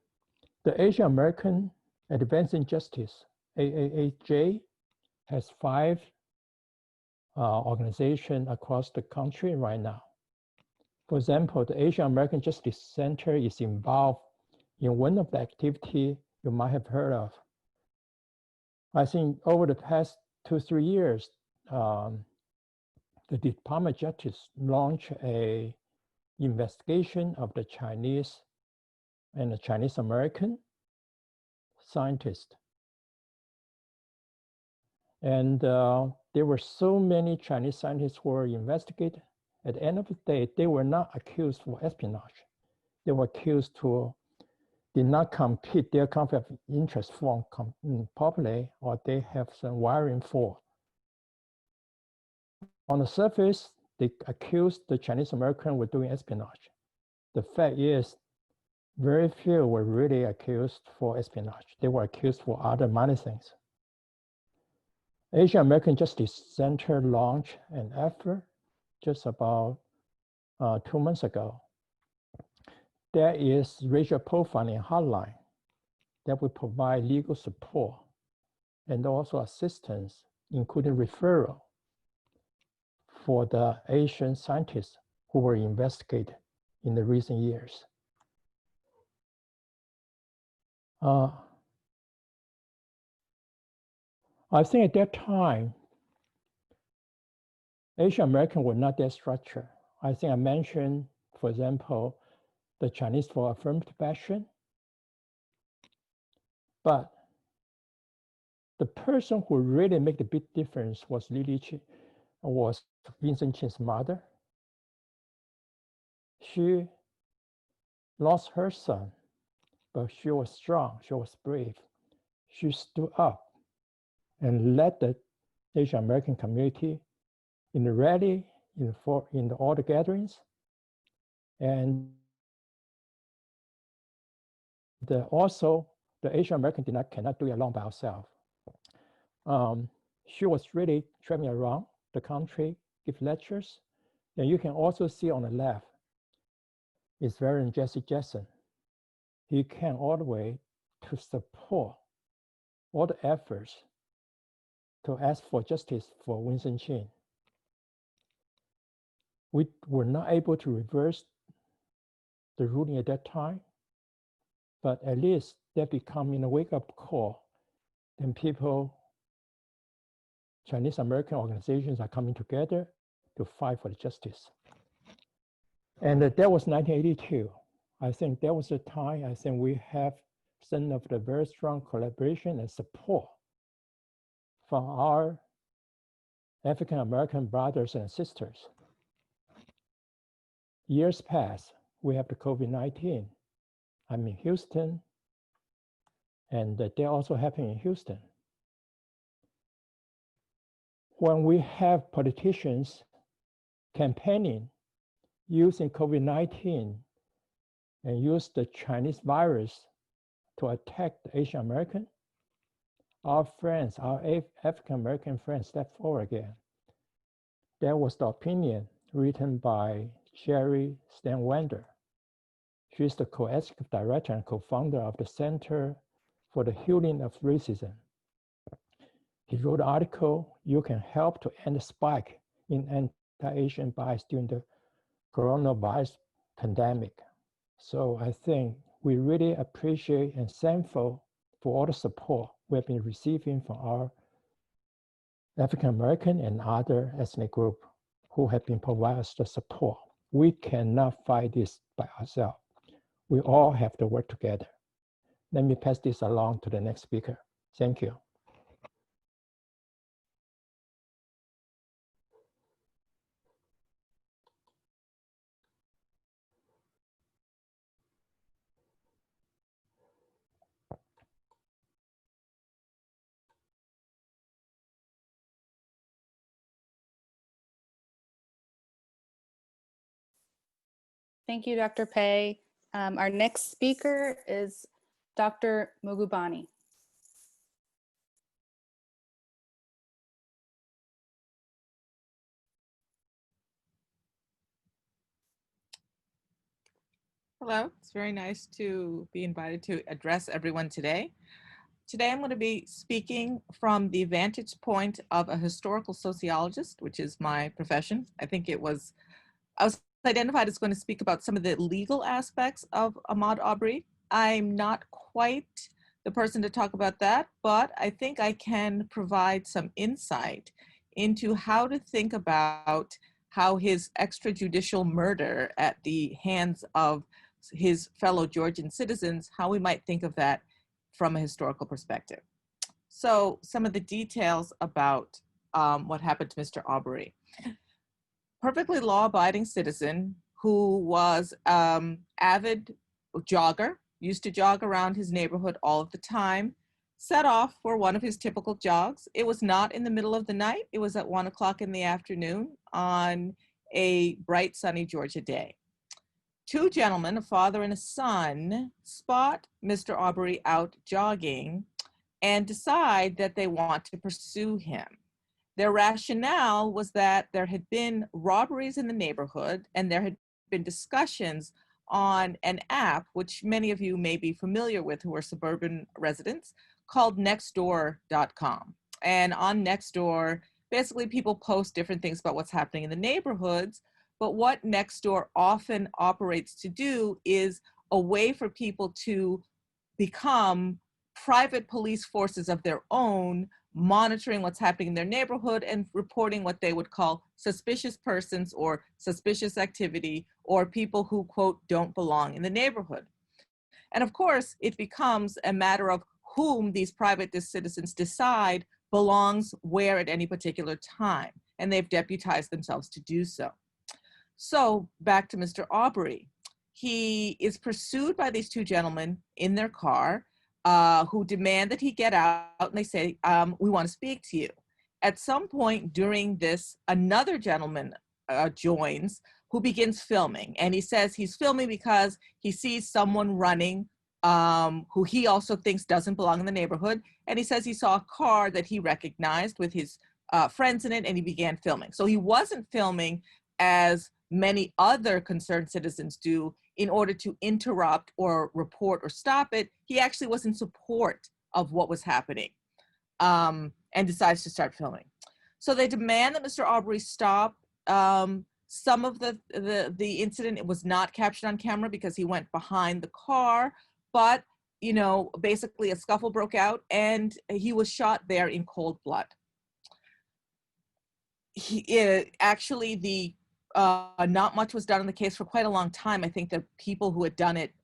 the Asian American Advancing Justice, AAAJ, has 5 organizations across the country right now. For example, the Asian American Justice Center is involved in one of the activities you might have heard of. I think over the past 2-3 years, the Department of Justice launched a investigation of the Chinese and the Chinese American scientists. And there were so many Chinese scientists who were investigated. At the end of the day, they were not accused for espionage. They were accused to did not compete their conflict of interest form properly, or they have some wiring fault. On the surface, they accused the Chinese American with doing espionage. The fact is, very few were really accused for espionage. They were accused for other minor things. Asian American Justice Center launched an effort just about 2 months ago. There is racial profiling hotline that will provide legal support and also assistance, including referral for the Asian scientists who were investigated in the recent years. I think at that time, Asian American were not that structured. I think I mentioned, for example, the Chinese for affirmative action. But the person who really made the big difference was Vincent Chin's mother. She lost her son, but she was strong, she was brave. She stood up and led the Asian American community in the rally, in all the gatherings. And also, the Asian American cannot do it alone by herself. She was really traveling around the country, give lectures. And you can also see on the left, is Reverend Jesse Jackson. He came all the way to support all the efforts to ask for justice for Vincent Chin. We were not able to reverse the ruling at that time, but at least that becoming a wake-up call. Then people, Chinese American organizations are coming together to fight for the justice. And that was 1982. I think that was the time I think we have some of the very strong collaboration and support from our African American brothers and sisters. Years pass, we have the COVID-19. I'm in Houston, and they're also happening in Houston. When we have politicians campaigning using COVID-19 and use the Chinese virus to attack the Asian American, our friends, our African American friends step forward again. That was the opinion written by Sherry Stanwander. She's the co-executive director and co-founder of the Center for the Healing of Racism. He wrote an article, "You can help to end the spike in anti-Asian bias during the coronavirus pandemic." So I think we really appreciate and thankful for all the support we have been receiving from our African American and other ethnic groups who have been providing us the support. We cannot fight this by ourselves. We all have to work together. Let me pass this along to the next speaker. Thank you. Thank you, Dr. Pei. Our next speaker is Dr. Magubane. Hello, it's very nice to be invited to address everyone today. Today I'm going to be speaking from the vantage point of a historical sociologist, which is my profession. I was identified as going to speak about some of the legal aspects of Ahmaud Arbery. I'm not quite the person to talk about that, but I think I can provide some insight into how to think about how his extrajudicial murder at the hands of his fellow Georgian citizens, how we might think of that from a historical perspective. So some of the details about what happened to Mr. Arbery. Perfectly law-abiding citizen who was avid jogger, used to jog around his neighborhood all of the time, set off for one of his typical jogs. It was not in the middle of the night. It was at 1 o'clock in the afternoon on a bright, sunny Georgia day. Two gentlemen, a father and a son, spot Mr. Arbery out jogging and decide that they want to pursue him. Their rationale was that there had been robberies in the neighborhood and there had been discussions on an app, which many of you may be familiar with who are suburban residents, called Nextdoor.com. And on Nextdoor, basically people post different things about what's happening in the neighborhoods, but what Nextdoor often operates to do is a way for people to become private police forces of their own, monitoring what's happening in their neighborhood and reporting what they would call suspicious persons or suspicious activity or people who, quote, don't belong in the neighborhood. And of course, it becomes a matter of whom these private citizens decide belongs where at any particular time, and they've deputized themselves to do so. So back to Mr. Arbery. He is pursued by these two gentlemen in their car who demand that he get out, and they say, we want to speak to you. At some point during this, another gentleman joins who begins filming, and he says he's filming because he sees someone running who he also thinks doesn't belong in the neighborhood, and he says he saw a car that he recognized with his friends in it, and he began filming. So he wasn't filming as many other concerned citizens do in order to interrupt or report or stop it. He actually was in support of what was happening and decides to start filming. So they demand that Mr. Arbery stop. Some of the incident, it was not captured on camera because he went behind the car, but basically a scuffle broke out and he was shot there in cold blood. Not much was done in the case for quite a long time. I think the people who had done it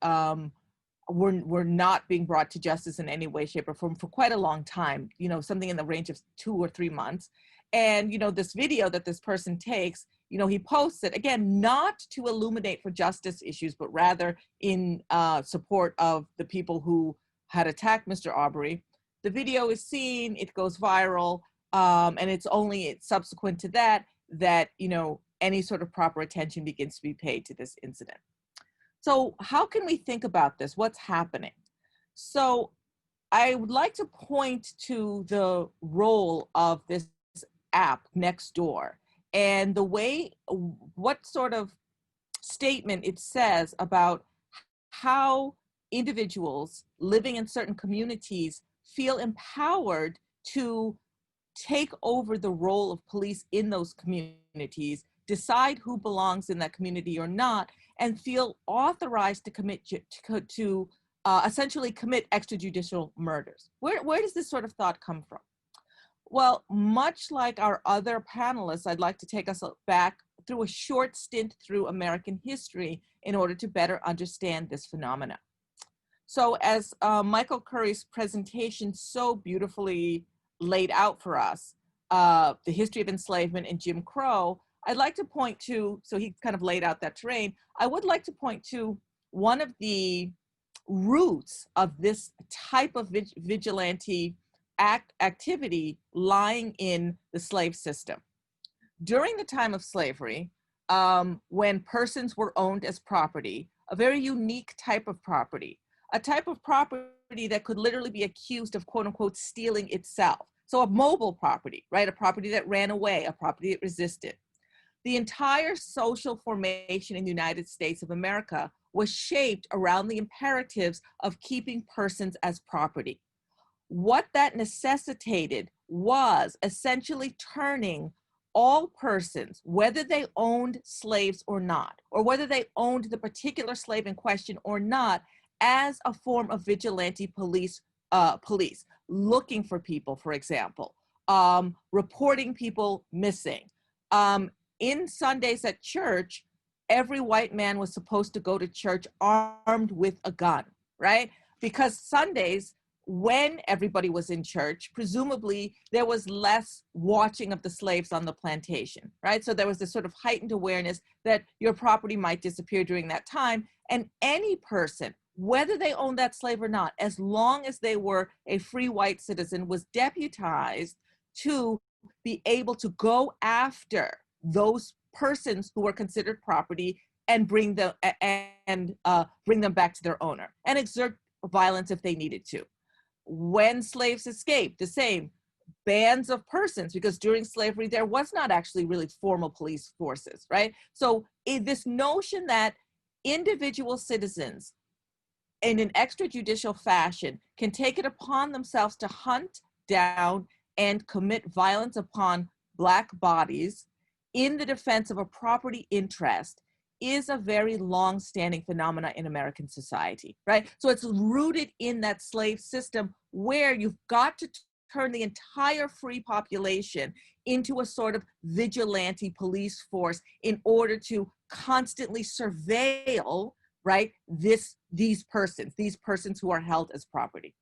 were not being brought to justice in any way, shape, or form for quite a long time, something in the range of 2 or 3 months. And, this video that this person takes, he posts it, again, not to illuminate for justice issues, but rather in support of the people who had attacked Mr. Arbery. The video is seen, it goes viral, and it's only subsequent to that, any sort of proper attention begins to be paid to this incident. So how can we think about this? What's happening? So I would like to point to the role of this app Nextdoor and what sort of statement it says about how individuals living in certain communities feel empowered to take over the role of police in those communities, decide who belongs in that community or not, and feel authorized to essentially commit extrajudicial murders. Where does this sort of thought come from? Well, much like our other panelists, I'd like to take us back through a short stint through American history in order to better understand this phenomena. So as Michael Curry's presentation so beautifully laid out for us, the history of enslavement and Jim Crow, I'd like to point to, so he kind of laid out that terrain, I would like to point to one of the roots of this type of vigilante activity lying in the slave system. During the time of slavery, when persons were owned as property, a very unique type of property, a type of property that could literally be accused of quote unquote stealing itself. So a mobile property, right? A property that ran away, a property that resisted. The entire social formation in the United States of America was shaped around the imperatives of keeping persons as property. What that necessitated was essentially turning all persons, whether they owned slaves or not, or whether they owned the particular slave in question or not, as a form of vigilante police, looking for people, for example, reporting people missing. In Sundays at church, every white man was supposed to go to church armed with a gun, right? Because Sundays, when everybody was in church, presumably there was less watching of the slaves on the plantation, right? So there was this sort of heightened awareness that your property might disappear during that time, and any person, whether they owned that slave or not, as long as they were a free white citizen, was deputized to be able to go after those persons who were considered property and bring them back to their owner and exert violence if they needed to. When slaves escaped, the same, bands of persons, because during slavery, there was not actually really formal police forces, right? So this notion that individual citizens in an extrajudicial fashion can take it upon themselves to hunt down and commit violence upon Black bodies in the defense of a property interest is a very long-standing phenomena in American society, right? So it's rooted in that slave system where you've got to turn the entire free population into a sort of vigilante police force in order to constantly surveil, right, these persons who are held as property.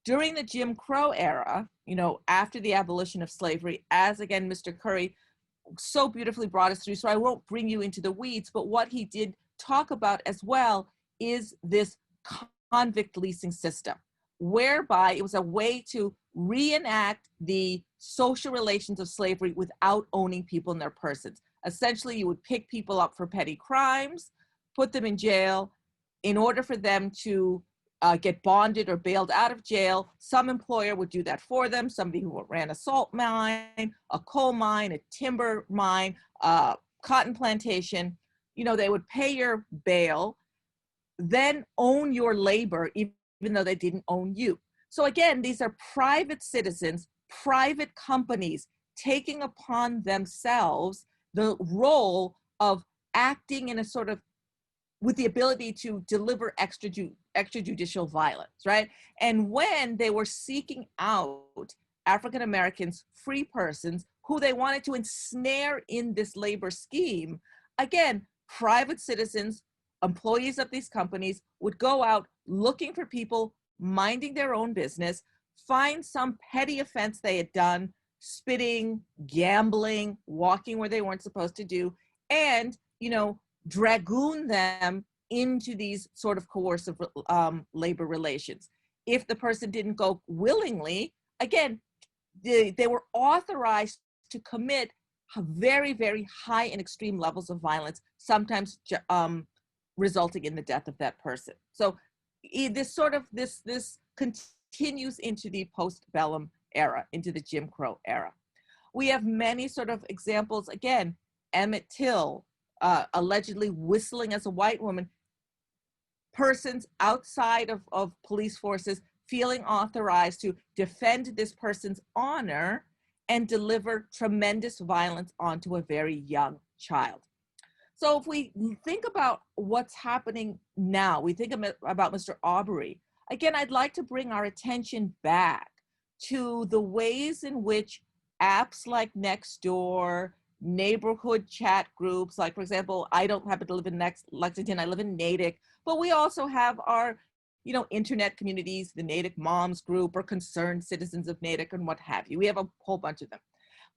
During the Jim Crow era, you know, after the abolition of slavery, as again, Mr. Curry so beautifully brought us through, so I won't bring you into the weeds, but what he did talk about as well is this convict leasing system, whereby it was a way to reenact the social relations of slavery without owning people in their persons. Essentially, you would pick people up for petty crimes, put them in jail. In order for them to get bonded or bailed out of jail, some employer would do that for them. Somebody who ran a salt mine, a coal mine, a timber mine, a cotton plantation, you know, they would pay your bail, then own your labor, even though they didn't own you. So again, these are private citizens, private companies taking upon themselves the role of acting in a sort of with the ability to deliver extrajudicial violence, right? And when they were seeking out African Americans, free persons, who they wanted to ensnare in this labor scheme, again, private citizens, employees of these companies would go out looking for people minding their own business, find some petty offense they had done, spitting, gambling, walking where they weren't supposed to do, and, you know, dragoon them into these sort of coercive labor relations. If the person didn't go willingly, again, they were authorized to commit very, very high and extreme levels of violence, sometimes resulting in the death of that person. So this continues into the postbellum era, into the Jim Crow era. We have many sort of examples, again, Emmett Till, allegedly whistling as a white woman, persons outside of police forces feeling authorized to defend this person's honor and deliver tremendous violence onto a very young child. So if we think about what's happening now, we think about Mr. Arbery, again, I'd like to bring our attention back to the ways in which apps like Nextdoor, neighborhood chat groups, like for example, I don't happen to live in Lexington, I live in Natick, but we also have our, you know, internet communities, the Natick Moms group or Concerned Citizens of Natick and what have you. We have a whole bunch of them.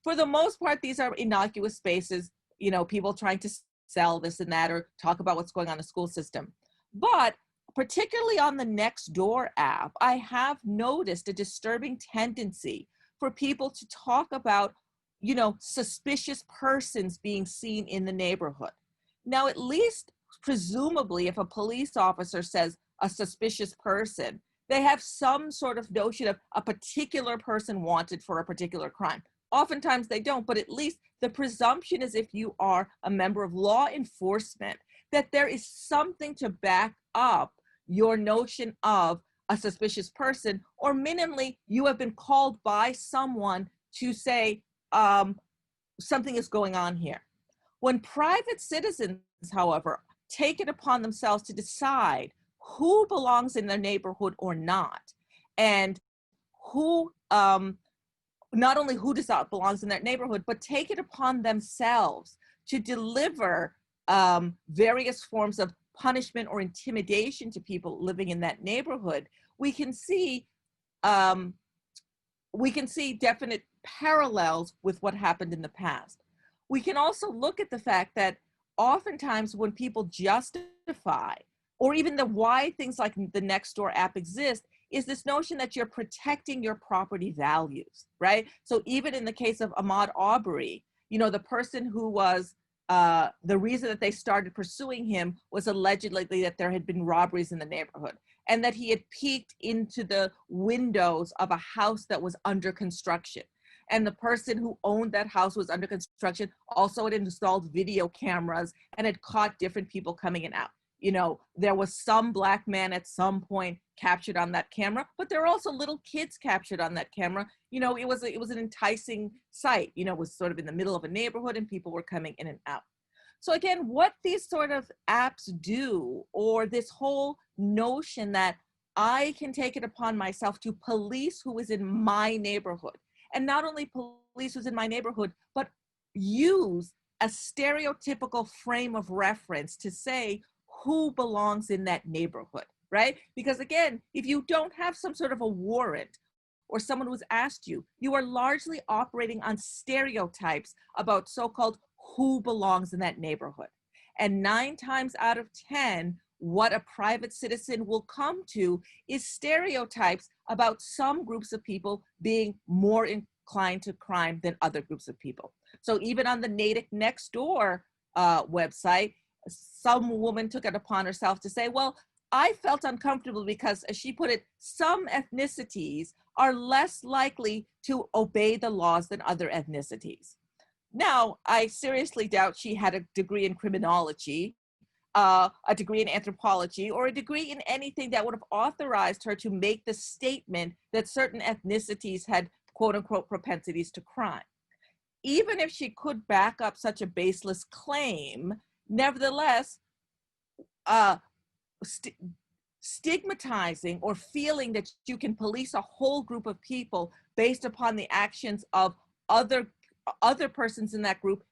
For the most part, these are innocuous spaces, you know, people trying to sell this and that or talk about what's going on in the school system. But particularly on the Nextdoor app, I have noticed a disturbing tendency for people to talk about, you know, suspicious persons being seen in the neighborhood. Now, at least presumably, if a police officer says a suspicious person, they have some sort of notion of a particular person wanted for a particular crime. Oftentimes they don't, but at least the presumption is, if you are a member of law enforcement, that there is something to back up your notion of a suspicious person, or minimally you have been called by someone to say something is going on here. When private citizens, however, take it upon themselves to decide who belongs in their neighborhood or not, and who, not only who belongs in that neighborhood, but take it upon themselves to deliver various forms of punishment or intimidation to people living in that neighborhood, we can see definite parallels with what happened in the past. We can also look at the fact that oftentimes when people justify, or even the why things like the Nextdoor app exist, is this notion that you're protecting your property values, right? So even in the case of Ahmaud Arbery, you know, the person who was the reason that they started pursuing him was allegedly that there had been robberies in the neighborhood and that he had peeked into the windows of a house that was under construction. And the person who owned that house was under construction also had installed video cameras and had caught different people coming in and out. You know, there was some black man at some point captured on that camera, but there were also little kids captured on that camera. You know, it was an enticing sight. You know, it was sort of in the middle of a neighborhood and people were coming in and out. So again, what these sort of apps do, or this whole notion that I can take it upon myself to police who is in my neighborhood, and not only police who's in my neighborhood, but use a stereotypical frame of reference to say who belongs in that neighborhood, right? Because again, if you don't have some sort of a warrant or someone who's asked you, you are largely operating on stereotypes about so-called who belongs in that neighborhood. And 9 times out of 10, what a private citizen will come to is stereotypes about some groups of people being more inclined to crime than other groups of people. So even on the Natick Next Door website, some woman took it upon herself to say, well, I felt uncomfortable because, as she put it, some ethnicities are less likely to obey the laws than other ethnicities. Now, I seriously doubt she had a degree in criminology, a degree in anthropology, or a degree in anything that would have authorized her to make the statement that certain ethnicities had quote unquote propensities to crime. Even if she could back up such a baseless claim, nevertheless, stigmatizing or feeling that you can police a whole group of people based upon the actions of other persons in that group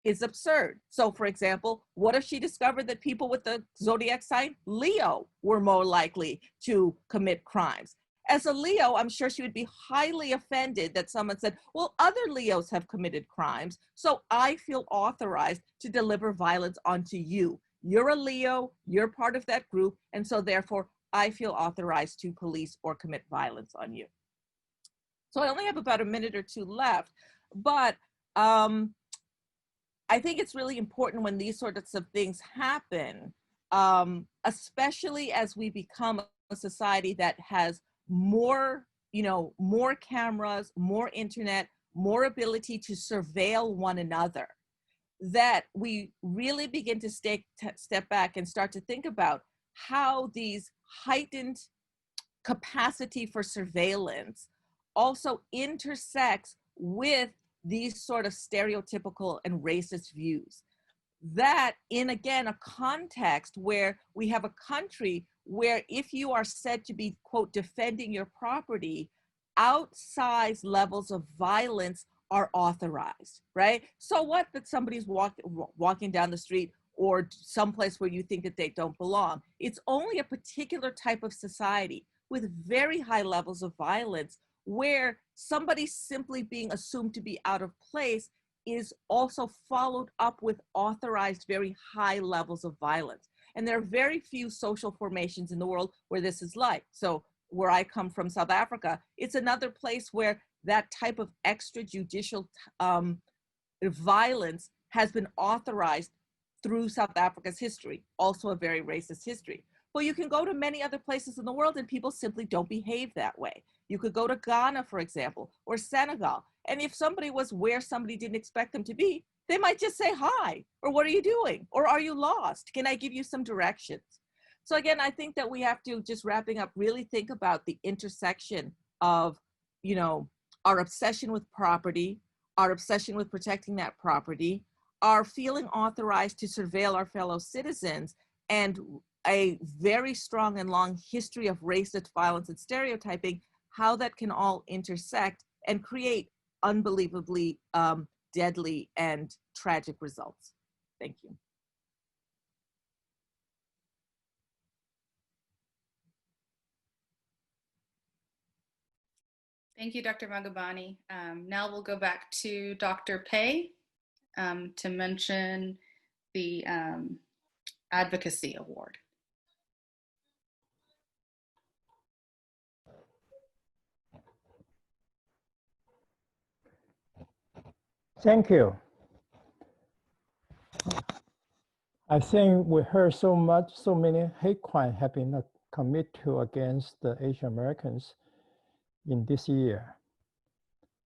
is absurd. So for example, what if she discovered that people with the zodiac sign Leo were more likely to commit crimes? As a Leo, I'm sure she would be highly offended that someone said, well, other Leos have committed crimes, so I feel authorized to deliver violence onto you. You're a Leo, you're part of that group, and so therefore I feel authorized to police or commit violence on you. So I only have about a minute or two left, but I think it's really important when these sorts of things happen, especially as we become a society that has more, more cameras, more internet, more ability to surveil one another, that we really begin to step back and start to think about how these heightened capacity for surveillance also intersects with these sort of stereotypical and racist views. That in, again, a context where we have a country where if you are said to be, quote, defending your property, outsized levels of violence are authorized, right? So what that somebody's walking down the street or someplace where you think that they don't belong. It's only a particular type of society with very high levels of violence where somebody simply being assumed to be out of place is also followed up with authorized very high levels of violence. And there are very few social formations in the world where this is like. So where I come from, South Africa, it's another place where that type of extrajudicial violence has been authorized through South Africa's history, also a very racist history. Well, you can go to many other places in the world and people simply don't behave that way. You could go to Ghana, for example, or Senegal. And if somebody was where somebody didn't expect them to be, they might just say hi, or what are you doing? Or are you lost? Can I give you some directions? So again, I think that we have to, just wrapping up, really think about the intersection of, our obsession with property, our obsession with protecting that property, our feeling authorized to surveil our fellow citizens, and a very strong and long history of racist violence and stereotyping, how that can all intersect and create unbelievably deadly and tragic results. Thank you. Thank you, Dr. Magubane. Now we'll go back to Dr. Pei to mention the Advocacy Award. Thank you. I think we heard so many hate crimes have been committed against the Asian Americans in this year.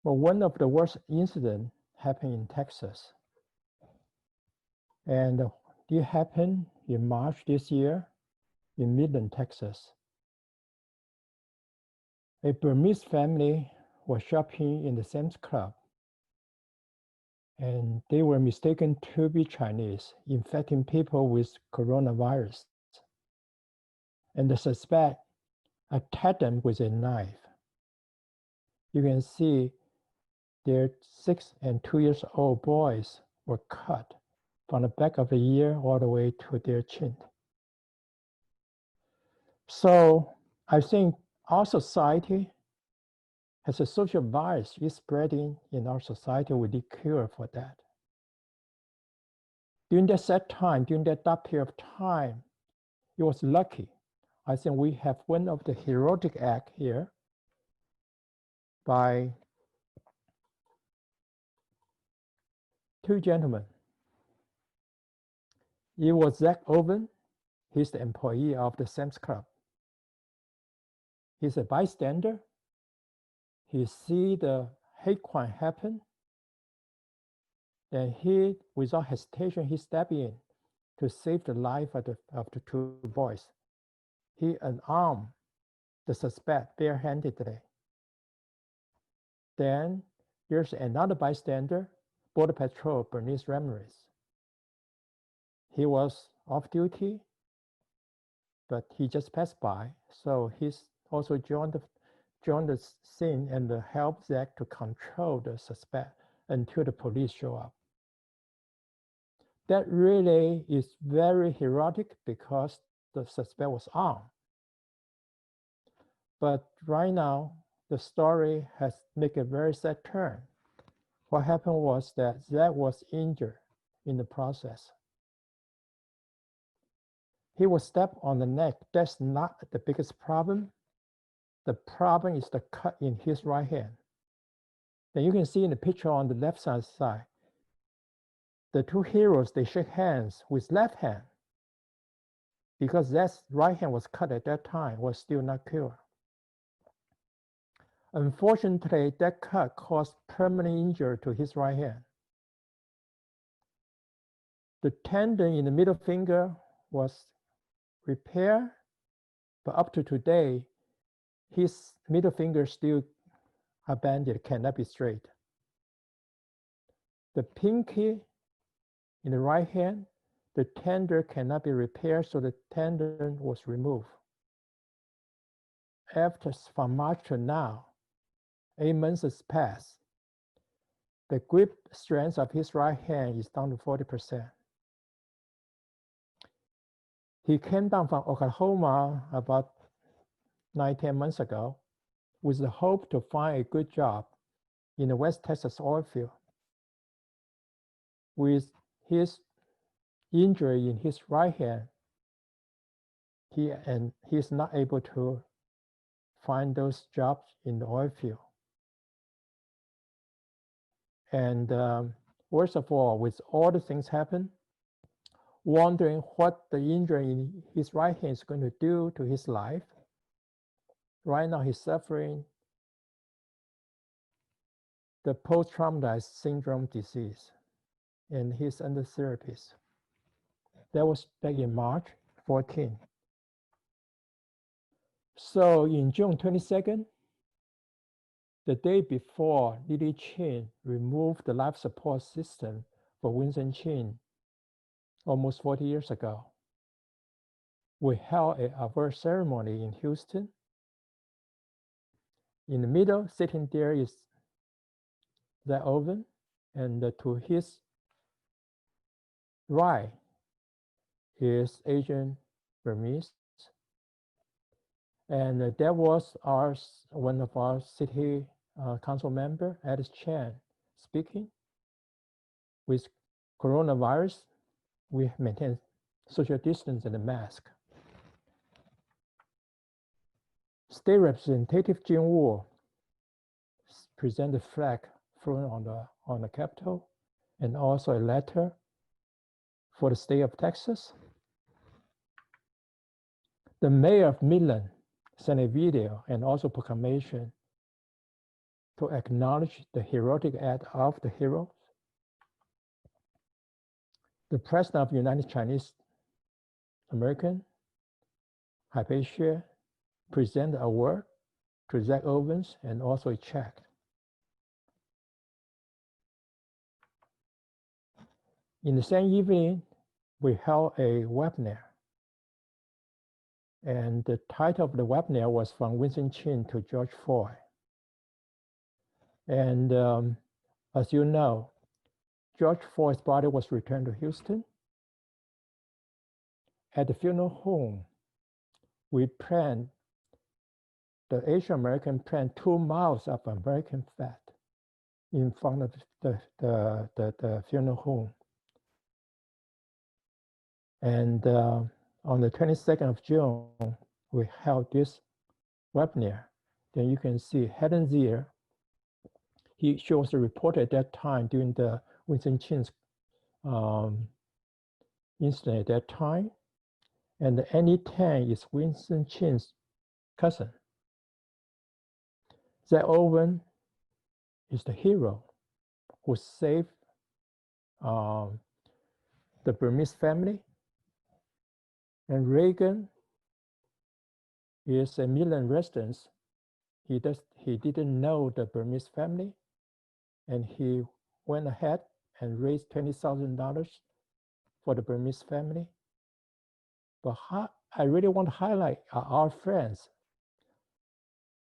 But one of the worst incidents happened in Texas. And it happened in March this year in Midland, Texas. A Burmese family was shopping in the Sam's Club, and they were mistaken to be Chinese, infecting people with coronavirus. And the suspect attacked them with a knife. You can see their 6 and 2 years old boys were cut from the back of the ear all the way to their chin. So I think our society has a social virus is spreading in our society. We need cure for that. During that sad time, during that dark period of time, it was lucky. I think we have one of the heroic act here by two gentlemen. It was Zach Owen. He's the employee of the Sam's Club. He's a bystander. He see the hate crime happen. Then he, without hesitation, he stepped in to save the life of the two boys. He unarmed the suspect barehandedly. Then there's another bystander, Border Patrol Bernice Ramirez. He was off duty, but he just passed by, so he's also joined the scene and helped Zach to control the suspect until the police show up. That really is very heroic because the suspect was armed. But right now, the story has made a very sad turn. What happened was that Zach was injured in the process. He was stabbed on the neck. That's not the biggest problem. The problem is the cut in his right hand. Then you can see in the picture on the left side, the two heroes, they shake hands with left hand because that right hand was cut at that time, was still not cured. Unfortunately, that cut caused permanent injury to his right hand. The tendon in the middle finger was repaired, but up to today, his middle finger still abandoned, cannot be straight. The pinky in the right hand, the tendon cannot be repaired, so the tendon was removed. From March to now, 8 months has passed. The grip strength of his right hand is down to 40%. He came down from Oklahoma about 9-10 months ago with the hope to find a good job in the West Texas oil field. With his injury in his right hand, he's not able to find those jobs in the oil field. And worst of all, with all the things happen, wondering what the injury in his right hand is going to do to his life. Right now, he's suffering the post-traumatic syndrome disease, and he's under therapies. That was back in March 14. So in June 22nd, the day before Lily Chin removed the life support system for Vincent Chin almost 40 years ago, we held an award ceremony in Houston. In the middle, sitting there is Zach Owen, and to his right is Asian Burmese. And that was one of our city council member, Alice Chan, speaking. With coronavirus, we maintain social distance and a mask. State Representative Jim Wu presented a flag flown on the Capitol, and also a letter for the state of Texas. The mayor of Midland sent a video and also proclamation to acknowledge the heroic act of the heroes. The president of United Chinese American, Hypatia, presented an award to Zach Owens and also a check. In the same evening, we held a webinar. And the title of the webinar was From Vincent Chin to George Floyd. And as you know, George Floyd's body was returned to Houston. At the funeral home, we planned, the Asian American planned 2 miles of American flag in front of the funeral home. And on the 22nd of June, we held this webinar. Then you can see Helen Yang. She was a reporter at that time during the Vincent Chin's incident at that time. And Annie Tang is Vincent Chin's cousin. Zach Owen is the hero who saved the Burmese family. And Reagan is a Midland resident. He didn't know the Burmese family, and he went ahead and raised $20,000 for the Burmese family. But I really want to highlight our friends.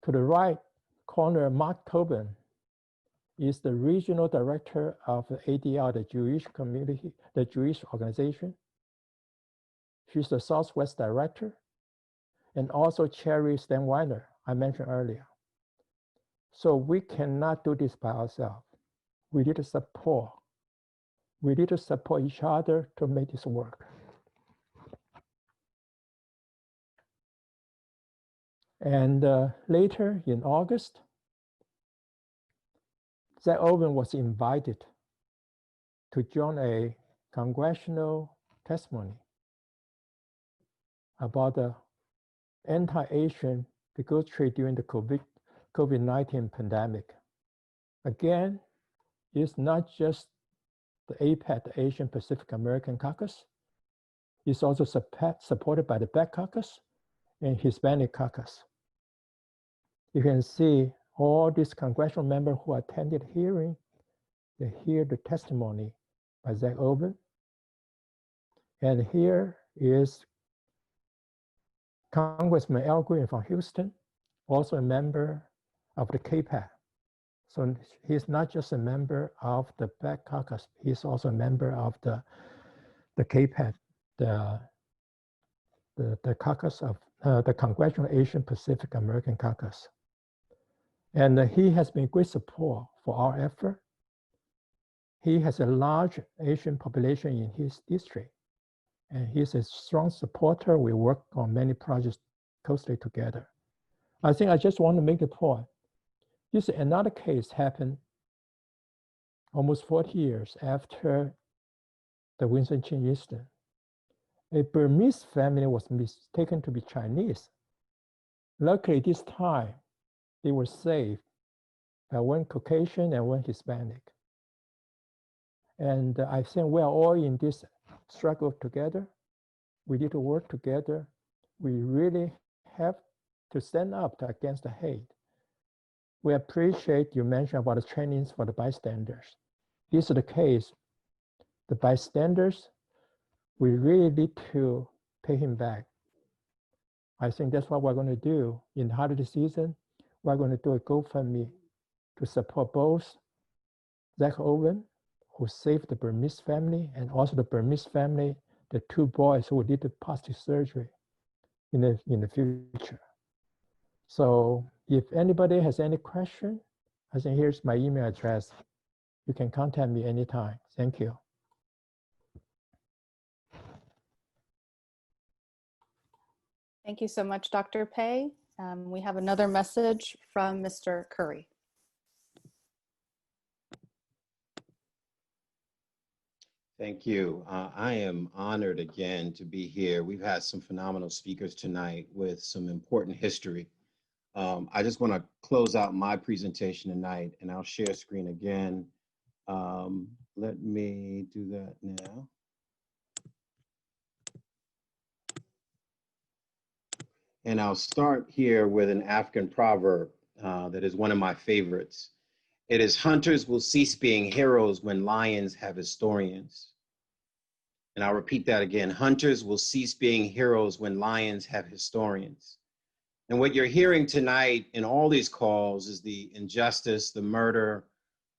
To the right corner, Mark Tobin is the regional director of the ADR, the Jewish community, the Jewish organization. She's the Southwest director, and also Cherry Stanweiner, I mentioned earlier. So we cannot do this by ourselves. We need to support. We need to support each other to make this work. And later in August, Zach Owen was invited to join a congressional testimony about the anti-Asian bigotry during the COVID-19 pandemic. Again, it's not just the APAC, the Asian Pacific American Caucus. It's also supported by the Black Caucus and Hispanic Caucus. You can see all these congressional members who attended hearing, they hear the testimony by Zach Owen. And here is Congressman Al Green from Houston, also a member of the KPAC. So he's not just a member of the Black Caucus, he's also a member of the KPAC, the caucus of the Congressional Asian Pacific American Caucus. And he has been great support for our effort. He has a large Asian population in his district, and he's a strong supporter. We work on many projects closely together. I think I just want to make the point. This is another case happened almost 40 years after the Vincent Chin incident. A Burmese family was mistaken to be Chinese. Luckily, this time, they were saved by one Caucasian and one Hispanic. And I think we are all in this struggle together. We need to work together. We really have to stand up against the hate. We appreciate you mentioned about the trainings for the bystanders. This is the case. The bystanders, we really need to pay him back. I think that's what we're going to do in the holiday season. We're going to do a GoFundMe to support both Zach Owen, who saved the Burmese family, and also the Burmese family, the 2 boys who did the plastic surgery in the future. So if anybody has any question, I think here's my email address. You can contact me anytime. Thank you. Thank you so much, Dr. Pei. We have another message from Mr. Curry. Thank you. I am honored again to be here. We've had some phenomenal speakers tonight with some important history. I just want to close out my presentation tonight, and I'll share screen again. Let me do that now. And I'll start here with an African proverb that is one of my favorites. It is, hunters will cease being heroes when lions have historians. And I'll repeat that again. Hunters will cease being heroes when lions have historians. And what you're hearing tonight in all these calls is the injustice, the murder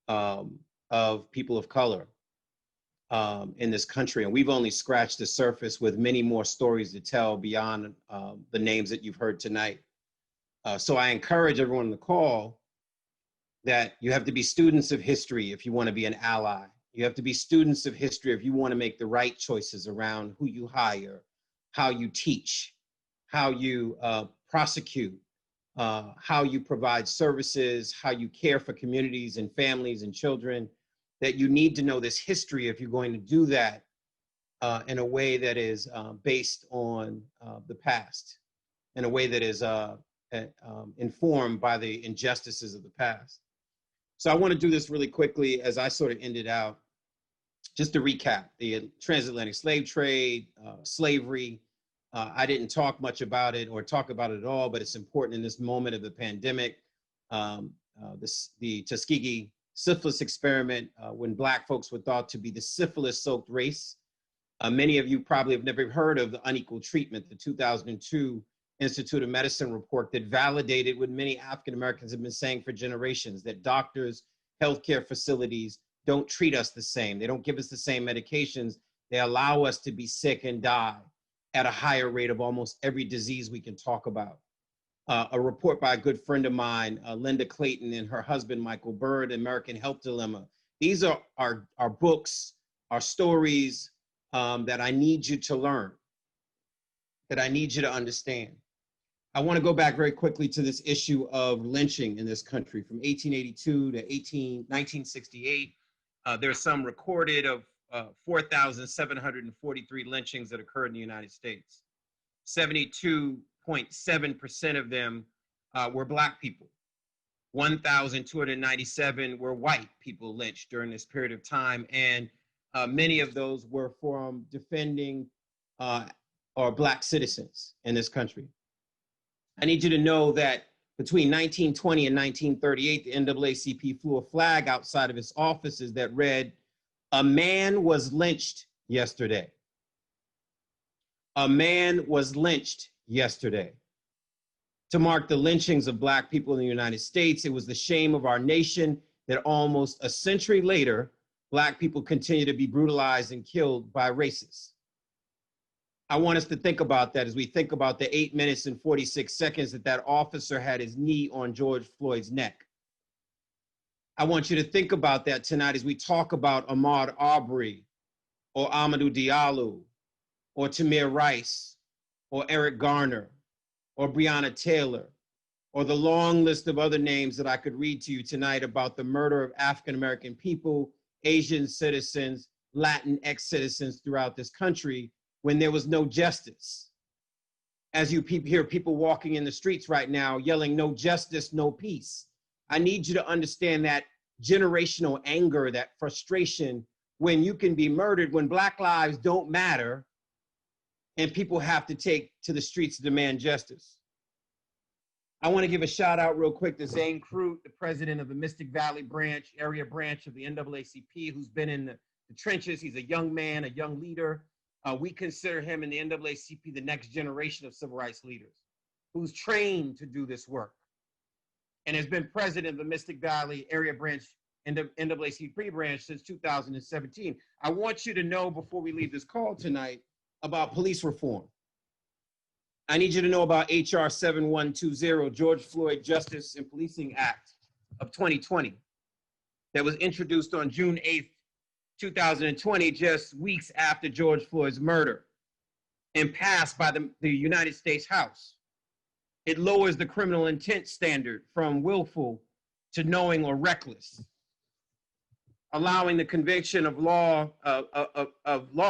of people of color in this country. And we've only scratched the surface with many more stories to tell beyond the names that you've heard tonight. So I encourage everyone on the call that you have to be students of history if you want to be an ally. You have to be students of history if you want to make the right choices around who you hire, how you teach, how you prosecute, how you provide services, how you care for communities and families and children, that you need to know this history if you're going to do that in a way that is based on the past, in a way that is informed by the injustices of the past. So I want to do this really quickly as I sort of ended out. Just to recap, the transatlantic slave trade, slavery, I didn't talk much about it or talk about it at all, but it's important in this moment of the pandemic. The Tuskegee syphilis experiment, when Black folks were thought to be the syphilis-soaked race. Many of you probably have never heard of the unequal treatment, the 2002 Institute of Medicine report that validated what many African Americans have been saying for generations, that doctors, healthcare facilities don't treat us the same. They don't give us the same medications. They allow us to be sick and die at a higher rate of almost every disease we can talk about. A report by a good friend of mine, Linda Clayton, and her husband, Michael Bird, American Health Dilemma. These are our books, our stories that I need you to learn, that I need you to understand. I want to go back very quickly to this issue of lynching in this country from 1882 to 1968. There's some recorded of 4,743 lynchings that occurred in the United States. 72.7% of them were Black people. 1,297 were white people lynched during this period of time. And many of those were from defending or Black citizens in this country. I need you to know that between 1920 and 1938, the NAACP flew a flag outside of its offices that read, "A man was lynched yesterday." A man was lynched yesterday. To mark the lynchings of Black people in the United States, it was the shame of our nation that almost a century later, Black people continue to be brutalized and killed by racists. I want us to think about that as we think about the 8 minutes and 46 seconds that officer had his knee on George Floyd's neck. I want you to think about that tonight as we talk about Ahmaud Arbery or Amadou Diallo or Tamir Rice or Eric Garner or Breonna Taylor or the long list of other names that I could read to you tonight about the murder of African-American people, Asian citizens, Latinx citizens throughout this country, when there was no justice. As you hear people walking in the streets right now yelling, "No justice, no peace." I need you to understand that generational anger, that frustration, when you can be murdered, when Black lives don't matter, and people have to take to the streets to demand justice. I want to give a shout out real quick to Zane Crute, the president of the Mystic Valley area branch of the NAACP, who's been in the trenches. He's a young man, a young leader. We consider him in the NAACP the next generation of civil rights leaders, who's trained to do this work and has been president of the Mystic Valley area branch and the NAACP branch since 2017. I want you to know before we leave this call tonight about police reform. I need you to know about HR 7120, George Floyd Justice and Policing Act of 2020, that was introduced on June 8th, 2020, just weeks after George Floyd's murder, and passed by the United States House. It lowers the criminal intent standard from willful to knowing or reckless. allowing the conviction of law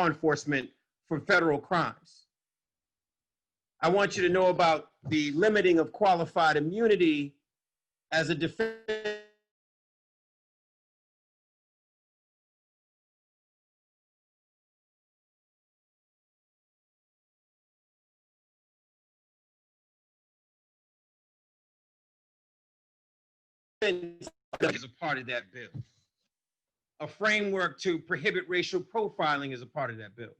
enforcement for federal crimes. I want you to know about the limiting of qualified immunity as a defense. Is a part of that bill. A framework to prohibit racial profiling is a part of that bill.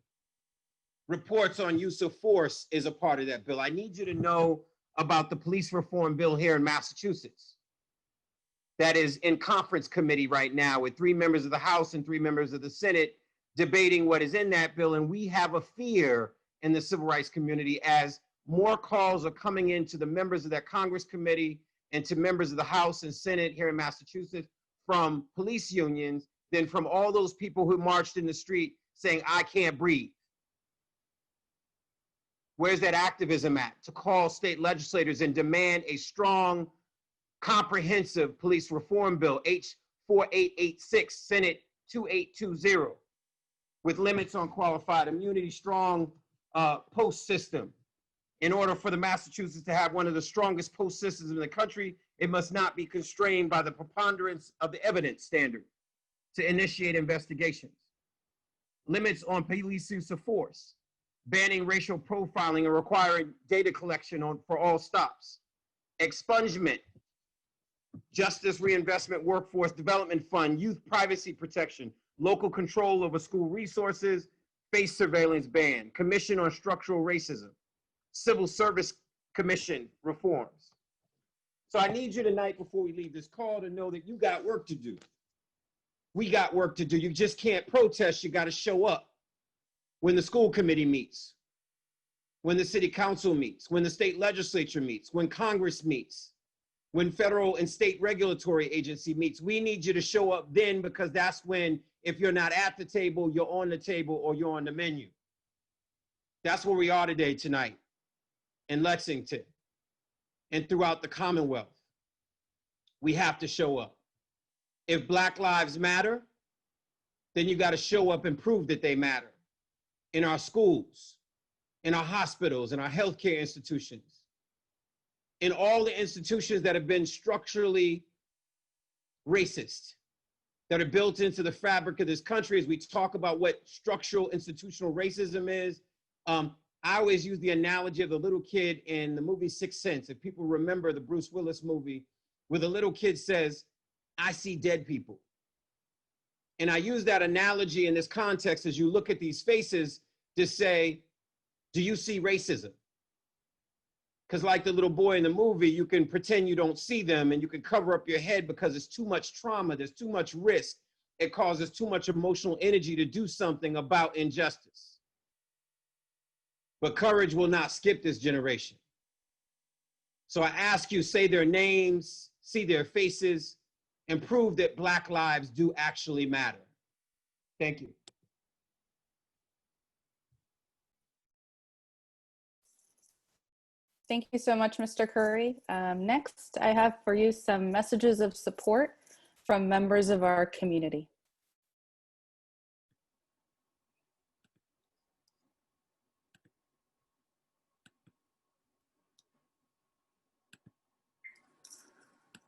Reports on use of force is a part of that bill. I need you to know about the police reform bill here in Massachusetts that is in conference committee right now with 3 members of the House and 3 members of the Senate debating what is in that bill. And we have a fear in the civil rights community as more calls are coming into the members of that Congress committee and to members of the House and Senate here in Massachusetts from police unions than from all those people who marched in the street saying, I can't breathe. Where's that activism at? To call state legislators and demand a strong, comprehensive police reform bill, H4886, Senate 2820, with limits on qualified immunity, strong post system. In order for the Massachusetts to have one of the strongest post systems in the country, it must not be constrained by the preponderance of the evidence standard to initiate investigations. Limits on police use of force, banning racial profiling and requiring data collection for all stops. Expungement, Justice Reinvestment Workforce Development Fund, youth privacy protection, local control over school resources, face surveillance ban, Commission on Structural Racism, Civil Service Commission reforms. So I need you tonight before we leave this call to know that you got work to do. We got work to do. You just can't protest, you got to show up. When the school committee meets, when the city council meets, when the state legislature meets, when Congress meets, when federal and state regulatory agency meets, we need you to show up then, because that's when, if you're not at the table, you're on the table or you're on the menu. That's where we are today, tonight, in Lexington and throughout the Commonwealth. We have to show up. If Black lives matter, then you got to show up and prove that they matter. In our schools, in our hospitals, in our healthcare institutions, in all the institutions that have been structurally racist, that are built into the fabric of this country. As we talk about what structural institutional racism is, I always use the analogy of the little kid in the movie Sixth Sense. If people remember the Bruce Willis movie, where the little kid says, I see dead people. And I use that analogy in this context as you look at these faces to say, do you see racism? Because like the little boy in the movie, you can pretend you don't see them and you can cover up your head because it's too much trauma, there's too much risk. It causes too much emotional energy to do something about injustice. But courage will not skip this generation. So I ask you, say their names, see their faces, and prove that Black lives do actually matter. Thank you. Thank you so much, Mr. Curry. Next, I have for you some messages of support from members of our community.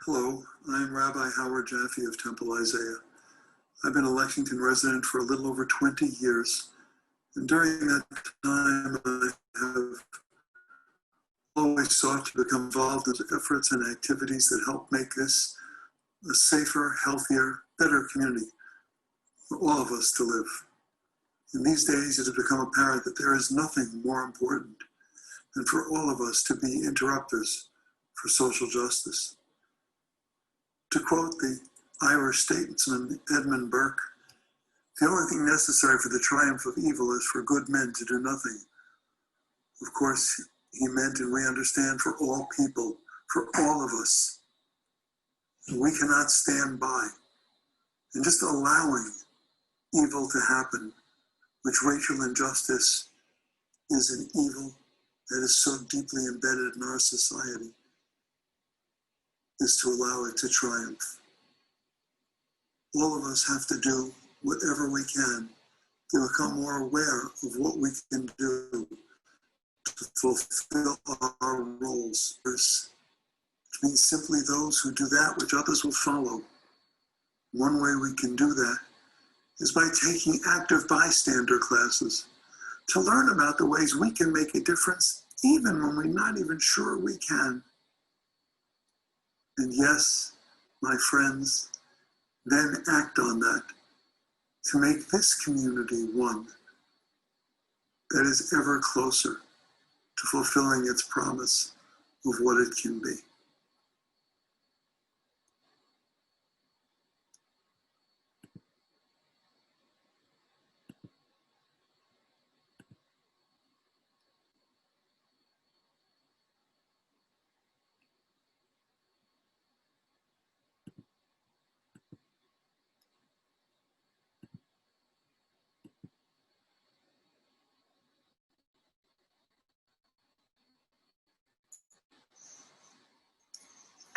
Hello, I'm Rabbi Howard Jaffe of Temple Isaiah. I've been a Lexington resident for a little over 20 years, and during that time I have always sought to become involved in efforts and activities that help make this a safer, healthier, better community for all of us to live. In these days, it has become apparent that there is nothing more important than for all of us to be interrupters for social justice. To quote the Irish statesman Edmund Burke, the only thing necessary for the triumph of evil is for good men to do nothing. Of course, he meant, and we understand, for all people, for all of us. We cannot stand by and just allowing evil to happen, which racial injustice is an evil that is so deeply embedded in our society, is to allow it to triumph. all of us have to do whatever we can to become more aware of what we can do to fulfill our roles, which means simply those who do that which others will follow. One way we can do that is by taking active bystander classes to learn about the ways we can make a difference even when we're not even sure we can. And yes, my friends, then act on that to make this community one that is ever closer to fulfilling its promise of what it can be.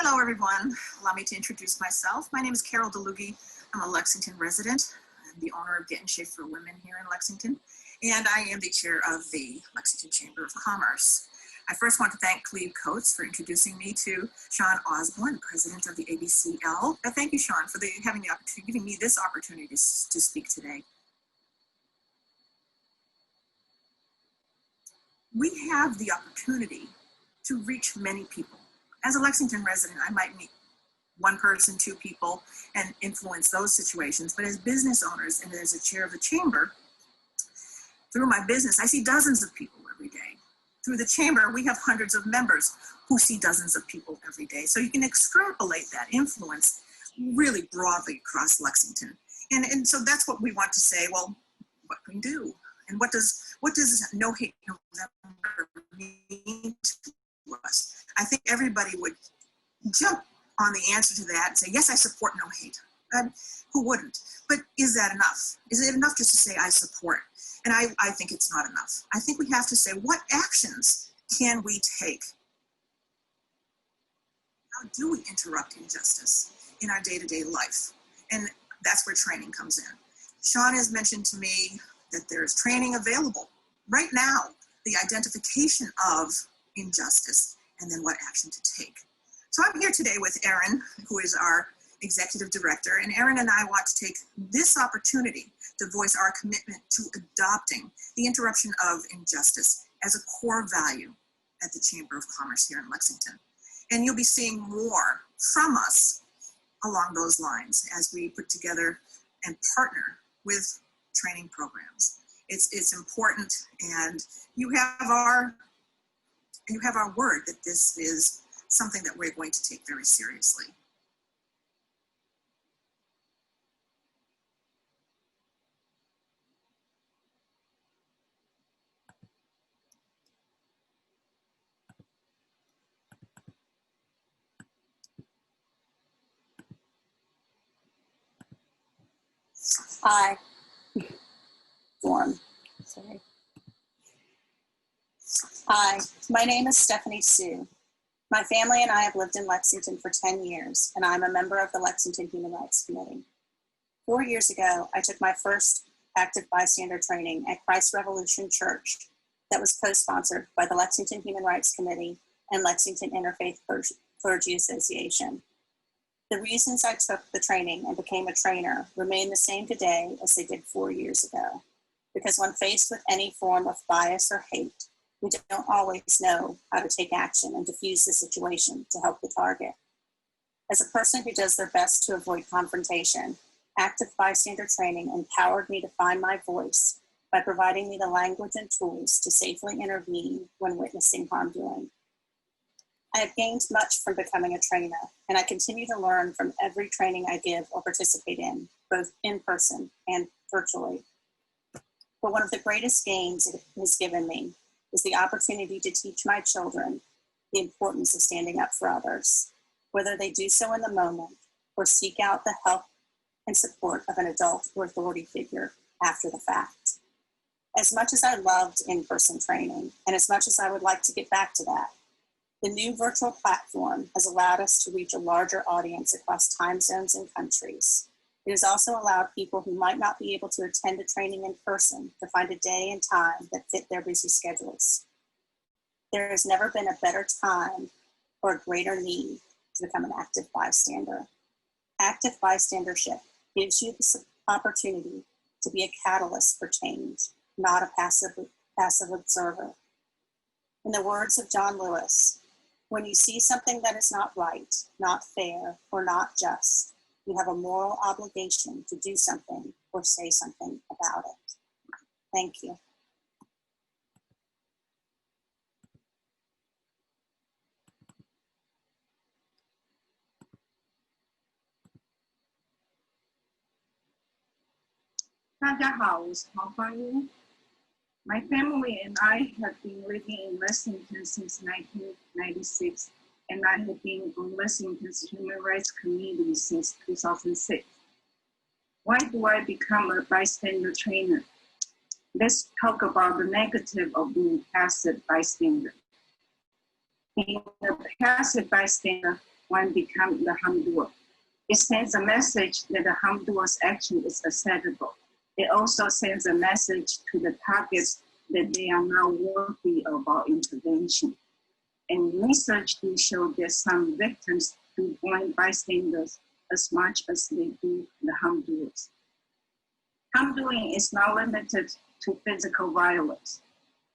Hello, everyone. Allow me to introduce myself. My name is Carol DeLugie. I'm a Lexington resident. I'm the owner of Getting Shaped for Women here in Lexington, and I am the chair of the Lexington Chamber of Commerce. I first want to thank Cleve Coates for introducing me to Sean Osborne, president of the ABCL. Thank you, Sean, for giving me this opportunity to speak today. We have the opportunity to reach many people. As a Lexington resident, I might meet one person, two people, and influence those situations. But as business owners and as a chair of the chamber, through my business, I see dozens of people every day. Through the chamber, we have hundreds of members who see dozens of people every day. So you can extrapolate that influence really broadly across Lexington. And so that's what we want to say, well, what can we do? And what does No Hate November mean to us? I think everybody would jump on the answer to that and say, yes, I support no hate. Who wouldn't? But is that enough? Is it enough just to say I support? And I think it's not enough. I think we have to say, what actions can we take? How do we interrupt injustice in our day-to-day life? And that's where training comes in. Sean has mentioned to me that there's training available right now, the identification of injustice, and then what action to take. So I'm here today with Erin, who is our executive director, and Erin and I want to take this opportunity to voice our commitment to adopting the interruption of injustice as a core value at the Chamber of Commerce here in Lexington. And you'll be seeing more from us along those lines as we put together and partner with training programs. It's important, and you have our word that this is something that we're going to take very seriously. Hi. Form. Sorry. Hi, my name is Stephanie Sue. My family and I have lived in Lexington for 10 years, and I'm a member of the Lexington Human Rights Committee. 4 years ago, I took my first active bystander training at Christ Revolution Church that was co-sponsored by the Lexington Human Rights Committee and Lexington Interfaith Clergy Association. The reasons I took the training and became a trainer remain the same today as they did 4 years ago, because when faced with any form of bias or hate, we don't always know how to take action and diffuse the situation to help the target. As a person who does their best to avoid confrontation, active bystander training empowered me to find my voice by providing me the language and tools to safely intervene when witnessing harm-doing. I have gained much from becoming a trainer, and I continue to learn from every training I give or participate in, both in person and virtually. But one of the greatest gains it has given me is the opportunity to teach my children the importance of standing up for others, whether they do so in the moment or seek out the help and support of an adult or authority figure after the fact. As much as I loved in-person training, and as much as I would like to get back to that, the new virtual platform has allowed us to reach a larger audience across time zones and countries, It has also allowed people who might not be able to attend a training in person to find a day and time that fit their busy schedules. There has never been a better time or a greater need to become an active bystander. Active bystandership gives you the opportunity to be a catalyst for change, not a passive observer. In the words of John Lewis, when you see something that is not right, not fair, or not just, you have a moral obligation to do something or say something about it. Thank you. My family and I have been living in Lexington since 1996, and I have been on Lexington's Human Rights Committee since 2006. Why do I become a bystander trainer? Let's talk about the negative of being passive bystander. Being a passive bystander, one becomes the harmdoer. It sends a message that the harmdoer's action is acceptable. It also sends a message to the targets that they are not worthy of our intervention. And research do show that some victims do join bystanders as much as they do the harmdoers. Harmdoing is not limited to physical violence.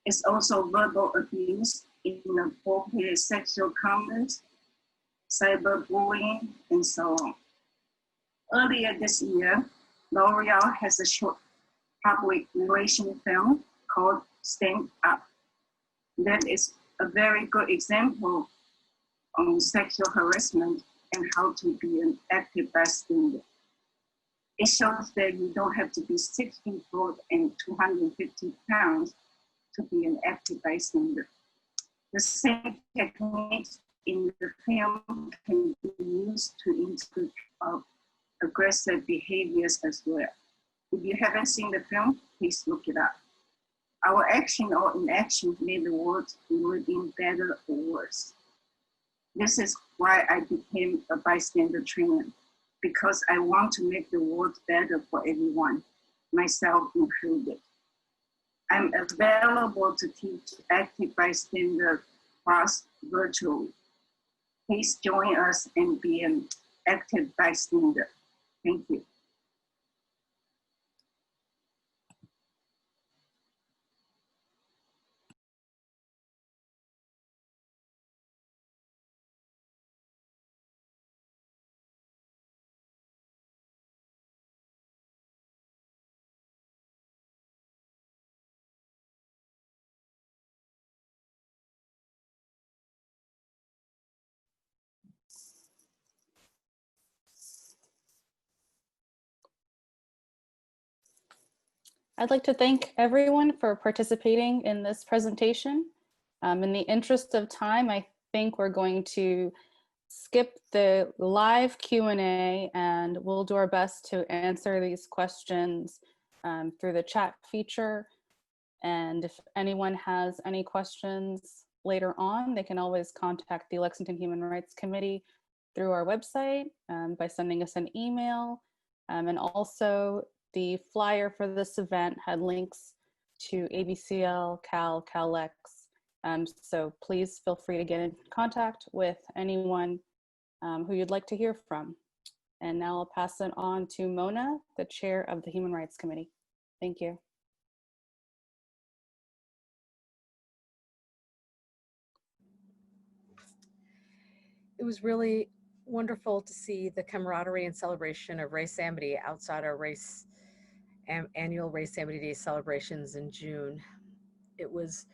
It's also verbal abuse, inappropriate sexual comments, cyberbullying, and so on. Earlier this year, L'Oreal has a short public relation film called Stand Up. That is a very good example on sexual harassment and how to be an active bystander. It shows that you don't have to be 6 feet tall and 250 pounds to be an active bystander. The same techniques in the film can be used to include aggressive behaviors as well. If you haven't seen the film, please look it up. Our action or inaction made the world living better or worse. This is why I became a bystander trainer, because I want to make the world better for everyone, myself included. I'm available to teach active bystander class virtually. Please join us and be an active bystander. Thank you. I'd like to thank everyone for participating in this presentation. In the interest of time, I think we're going to skip the live Q&A and we'll do our best to answer these questions through the chat feature. And if anyone has any questions later on, they can always contact the Lexington Human Rights Committee through our website by sending us an email. And also the flyer for this event had links to ABCL, Cal, CalLex. So please feel free to get in contact with anyone who you'd like to hear from. And now I'll pass it on to Mona, the chair of the Human Rights Committee. Thank you. It was really wonderful to see the camaraderie and celebration of Race Amity outside our annual Race Amity Day celebrations in June. It was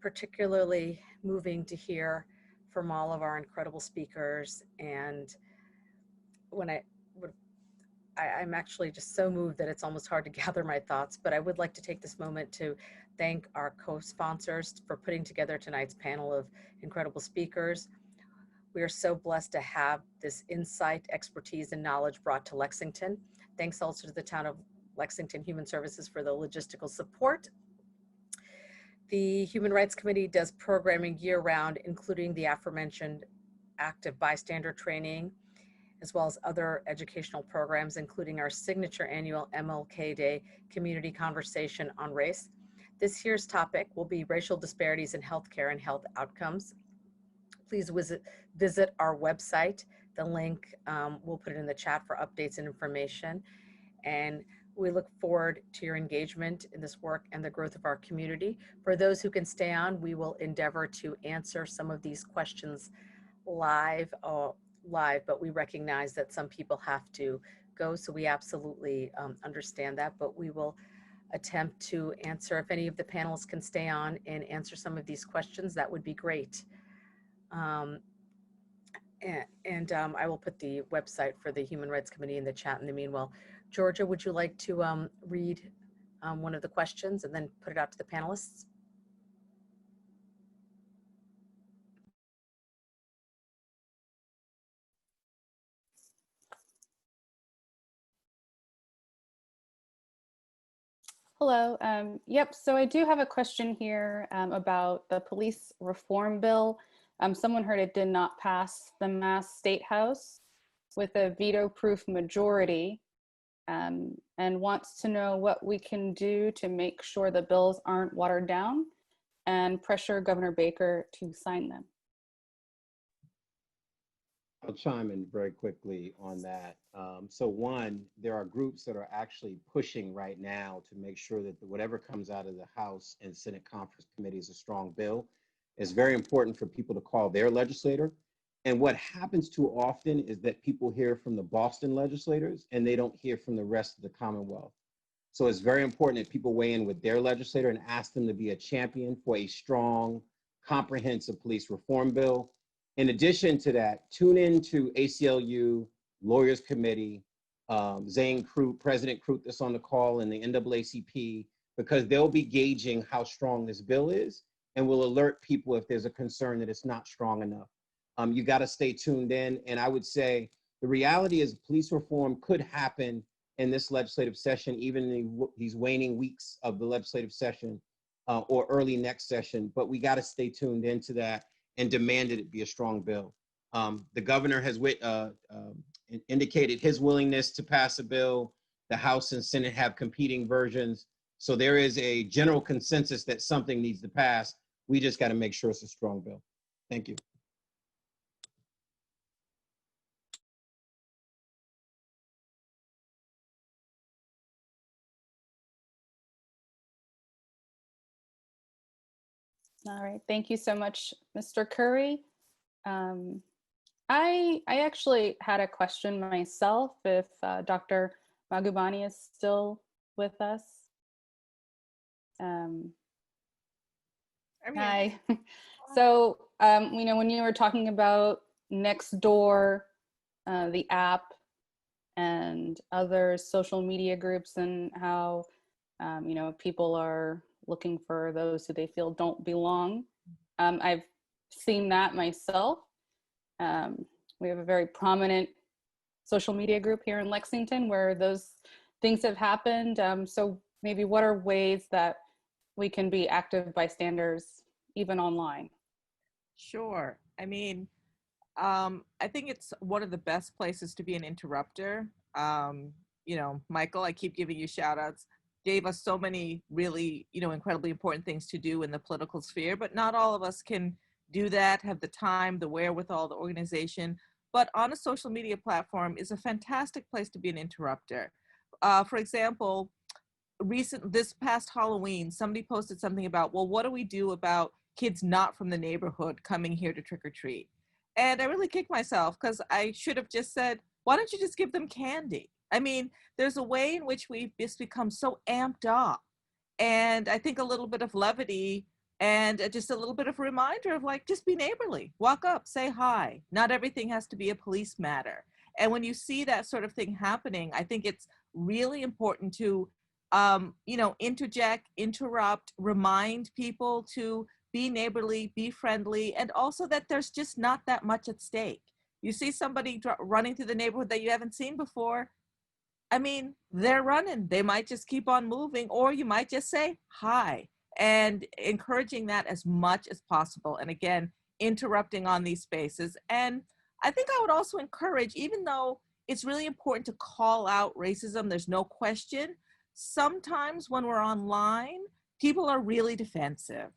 particularly moving to hear from all of our incredible speakers, and I'm actually just so moved that it's almost hard to gather my thoughts, but I would like to take this moment to thank our co-sponsors for putting together tonight's panel of incredible speakers. We are so blessed to have this insight, expertise, and knowledge brought to Lexington. Thanks also to the town of Lexington Human Services for the logistical support. The Human Rights Committee does programming year-round, including the aforementioned active bystander training. as well as other educational programs, including our signature annual MLK Day community conversation on race. This year's topic will be racial disparities in healthcare and health outcomes. Please visit our website. The link, we'll put it in the chat for updates and information. And we look forward to your engagement in this work and the growth of our community. For those who can stay on, we will endeavor to answer some of these questions live, but we recognize that some people have to go, so we absolutely understand that, but we will attempt to answer. If any of the panelists can stay on and answer some of these questions, that would be great. I will put the website for the Human Rights Committee in the chat in the meanwhile. Georgia, would you like to read one of the questions and then put it out to the panelists? Hello. Yep. So I do have a question here about the police reform bill. Someone heard it did not pass the Mass State House with a veto-proof majority, and wants to know what we can do to make sure the bills aren't watered down and pressure Governor Baker to sign them. I'll chime in very quickly on that. So one, there are groups that are actually pushing right now to make sure that whatever comes out of the House and Senate conference committee is a strong bill. It's very important for people to call their legislator. And what happens too often is that people hear from the Boston legislators and they don't hear from the rest of the Commonwealth. So it's very important that people weigh in with their legislator and ask them to be a champion for a strong, comprehensive police reform bill. In addition to that, tune in to ACLU, Lawyers Committee, Zane Crute, President Crute that's on the call, and the NAACP, because they'll be gauging how strong this bill is and will alert people if there's a concern that it's not strong enough. You got to stay tuned in. And I would say the reality is police reform could happen in this legislative session, even in these waning weeks of the legislative session or early next session, but we got to stay tuned into that and demanded it be a strong bill. The governor has indicated his willingness to pass a bill. The House and Senate have competing versions. So there is a general consensus that something needs to pass. We just got to make sure it's a strong bill. Thank you. All right, thank you so much, Mr. Curry. I actually had a question myself, if Dr. Magubane is still with us. Hi. So, you know, when you were talking about Nextdoor, the app, and other social media groups, and how, you know, people are looking for those who they feel don't belong. I've seen that myself. We have a very prominent social media group here in Lexington where those things have happened. So maybe what are ways that we can be active bystanders even online? Sure. I mean, I think it's one of the best places to be an interrupter. You know, Michael, I keep giving you shout outs, gave us so many really, you know, incredibly important things to do in the political sphere, but not all of us can do that, have the time, the wherewithal, the organization. But on a social media platform is a fantastic place to be an interrupter. For example, this past Halloween, somebody posted something about, well, what do we do about kids not from the neighborhood coming here to trick or treat? And I really kicked myself because I should have just said, why don't you just give them candy? I mean, there's a way in which we've just become so amped up. And I think a little bit of levity and just a little bit of a reminder of like, just be neighborly, walk up, say hi. Not everything has to be a police matter. And when you see that sort of thing happening, I think it's really important to, you know, interject, interrupt, remind people to be neighborly, be friendly, and also that there's just not that much at stake. You see somebody running through the neighborhood that you haven't seen before, I mean, they're running. They might just keep on moving, or you might just say hi, and encouraging that as much as possible. And again, interrupting on these spaces. And I think I would also encourage, even though it's really important to call out racism, there's no question, sometimes when we're online, people are really defensive.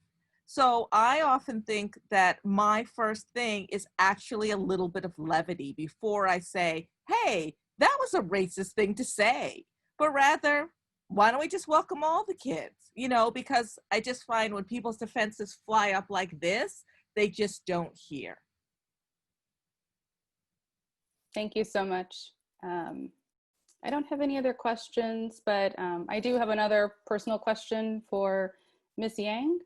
So I often think that my first thing is actually a little bit of levity before I say, hey, that was a racist thing to say. But rather, why don't we just welcome all the kids? You know, because I just find when people's defenses fly up like this, they just don't hear. Thank you so much. I don't have any other questions, but I do have another personal question for Ms. Yang.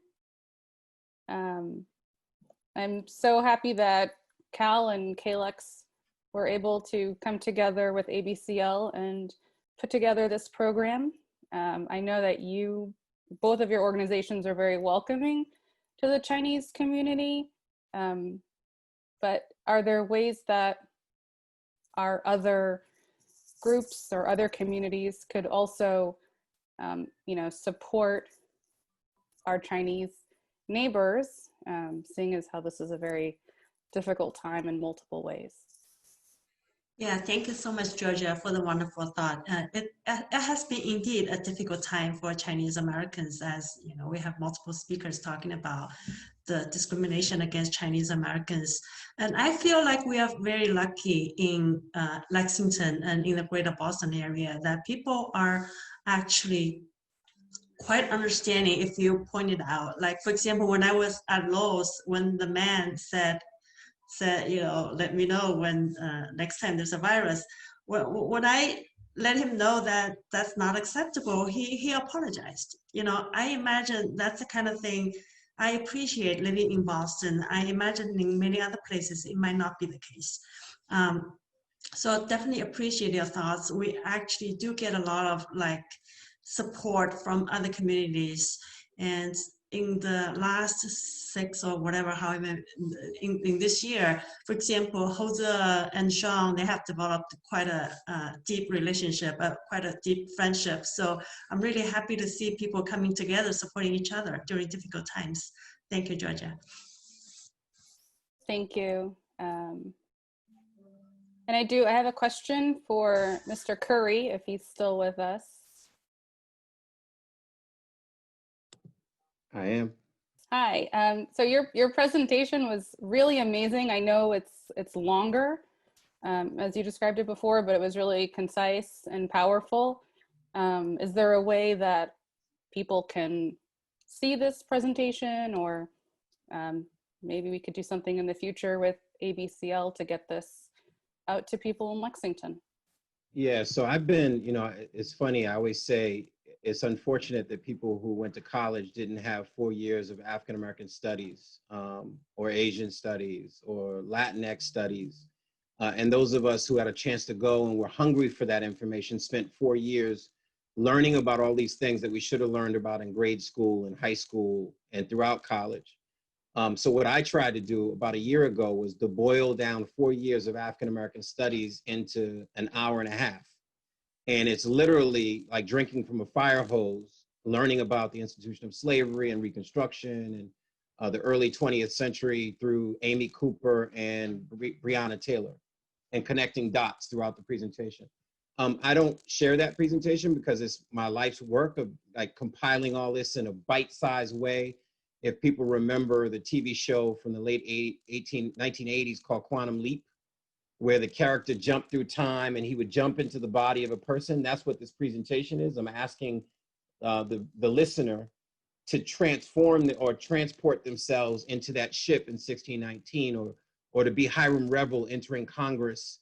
I'm so happy that Cal and KLEX were able to come together with ABCL and put together this program. I know that both of your organizations are very welcoming to the Chinese community, but are there ways that our other groups or other communities could also, support our Chinese neighbors, seeing as how this is a very difficult time in multiple ways? Yeah, thank you so much, Georgia, for the wonderful thought. It has been indeed a difficult time for Chinese Americans, as you know, we have multiple speakers talking about the discrimination against Chinese Americans. And I feel like we are very lucky in Lexington and in the greater Boston area that people are actually quite understanding if you point it out. Like, for example, when I was at Lowe's, when the man said, you know, let me know when next time there's a virus. When I let him know that that's not acceptable, he apologized. You know, I imagine that's the kind of thing I appreciate living in Boston. I imagine in many other places it might not be the case. So definitely appreciate your thoughts. We actually do get a lot of like support from other communities, and in the last 6 or whatever, however, in this year, for example, Jose and Sean, they have developed quite a deep relationship, quite a deep friendship. So I'm really happy to see people coming together, supporting each other during difficult times. Thank you, Georgia. Thank you. And I have a question for Mr. Curry, if he's still with us. I am. Hi. So your presentation was really amazing. I know it's longer, as you described it before, but it was really concise and powerful. Is there a way that people can see this presentation, or maybe we could do something in the future with ABCL to get this out to people in Lexington? Yeah, so I've been, you know, it's funny, I always say it's unfortunate that people who went to college didn't have 4 years of African-American studies or Asian studies or Latinx studies. And those of us who had a chance to go and were hungry for that information spent 4 years learning about all these things that we should have learned about in grade school and high school and throughout college. So what I tried to do about a year ago was to boil down 4 years of African-American studies into an hour and a half. And it's literally like drinking from a fire hose, learning about the institution of slavery and Reconstruction and the early 20th century through Amy Cooper and Breonna Taylor, and connecting dots throughout the presentation. I don't share that presentation because it's my life's work of like compiling all this in a bite-sized way. If people remember the TV show from the late 1980s called Quantum Leap, where the character jumped through time and he would jump into the body of a person, that's what this presentation is. I'm asking the listener to transform or transport themselves into that ship in 1619, or to be Hiram Revel entering Congress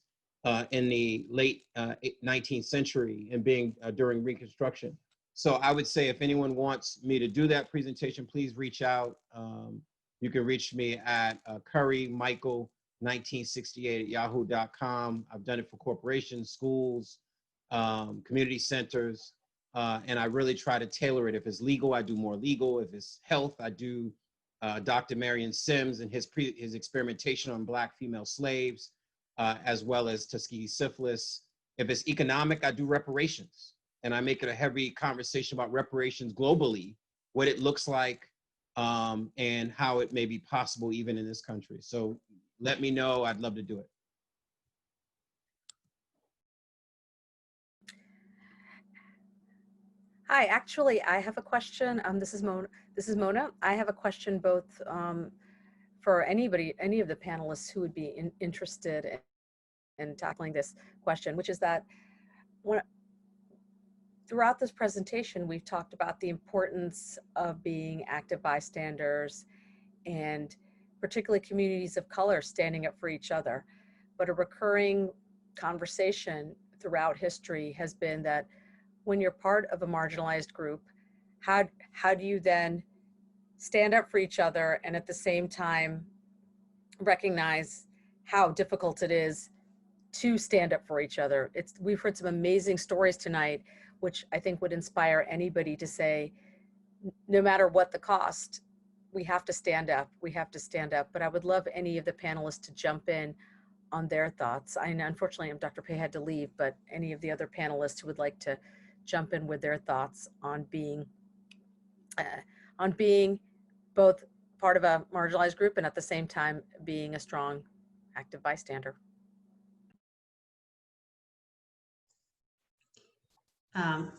in the late 19th century and being during Reconstruction. So I would say if anyone wants me to do that presentation, please reach out. You can reach me at currymichael1968@yahoo.com. I've done it for corporations, schools, community centers, and I really try to tailor it. If it's legal, I do more legal. If it's health, I do Dr. Marion Sims and his experimentation on Black female slaves, as well as Tuskegee syphilis. If it's economic, I do reparations. And I make it a heavy conversation about reparations globally, what it looks like, and how it may be possible even in this country. So let me know, I'd love to do it. Hi, actually, I have a question. This is Mona. I have a question both for any of the panelists who would be interested in tackling this question, which is that throughout this presentation, we've talked about the importance of being active bystanders and particularly communities of color standing up for each other. But a recurring conversation throughout history has been that when you're part of a marginalized group, how do you then stand up for each other and at the same time recognize how difficult it is to stand up for each other? We've heard some amazing stories tonight, which I think would inspire anybody to say, no matter what the cost, we have to stand up. We have to stand up. But I would love any of the panelists to jump in on their thoughts. I know, unfortunately, Dr. Pei had to leave, but any of the other panelists who would like to jump in with their thoughts on being both part of a marginalized group and at the same time being a strong active bystander.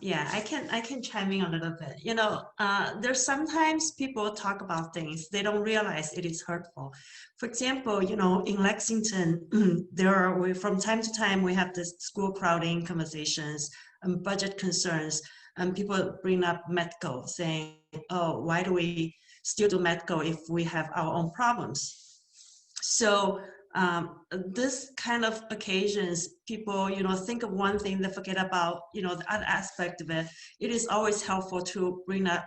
Yeah, I can chime in a little bit. You know, there's sometimes people talk about things they don't realize it is hurtful. For example, you know, in Lexington, from time to time we have this school crowding conversations, budget concerns, and people bring up medical, saying, "Oh, why do we still do medical if we have our own problems?" So this kind of occasions, people, you know, think of one thing, they forget about, you know, the other aspect of it. It is always helpful to bring up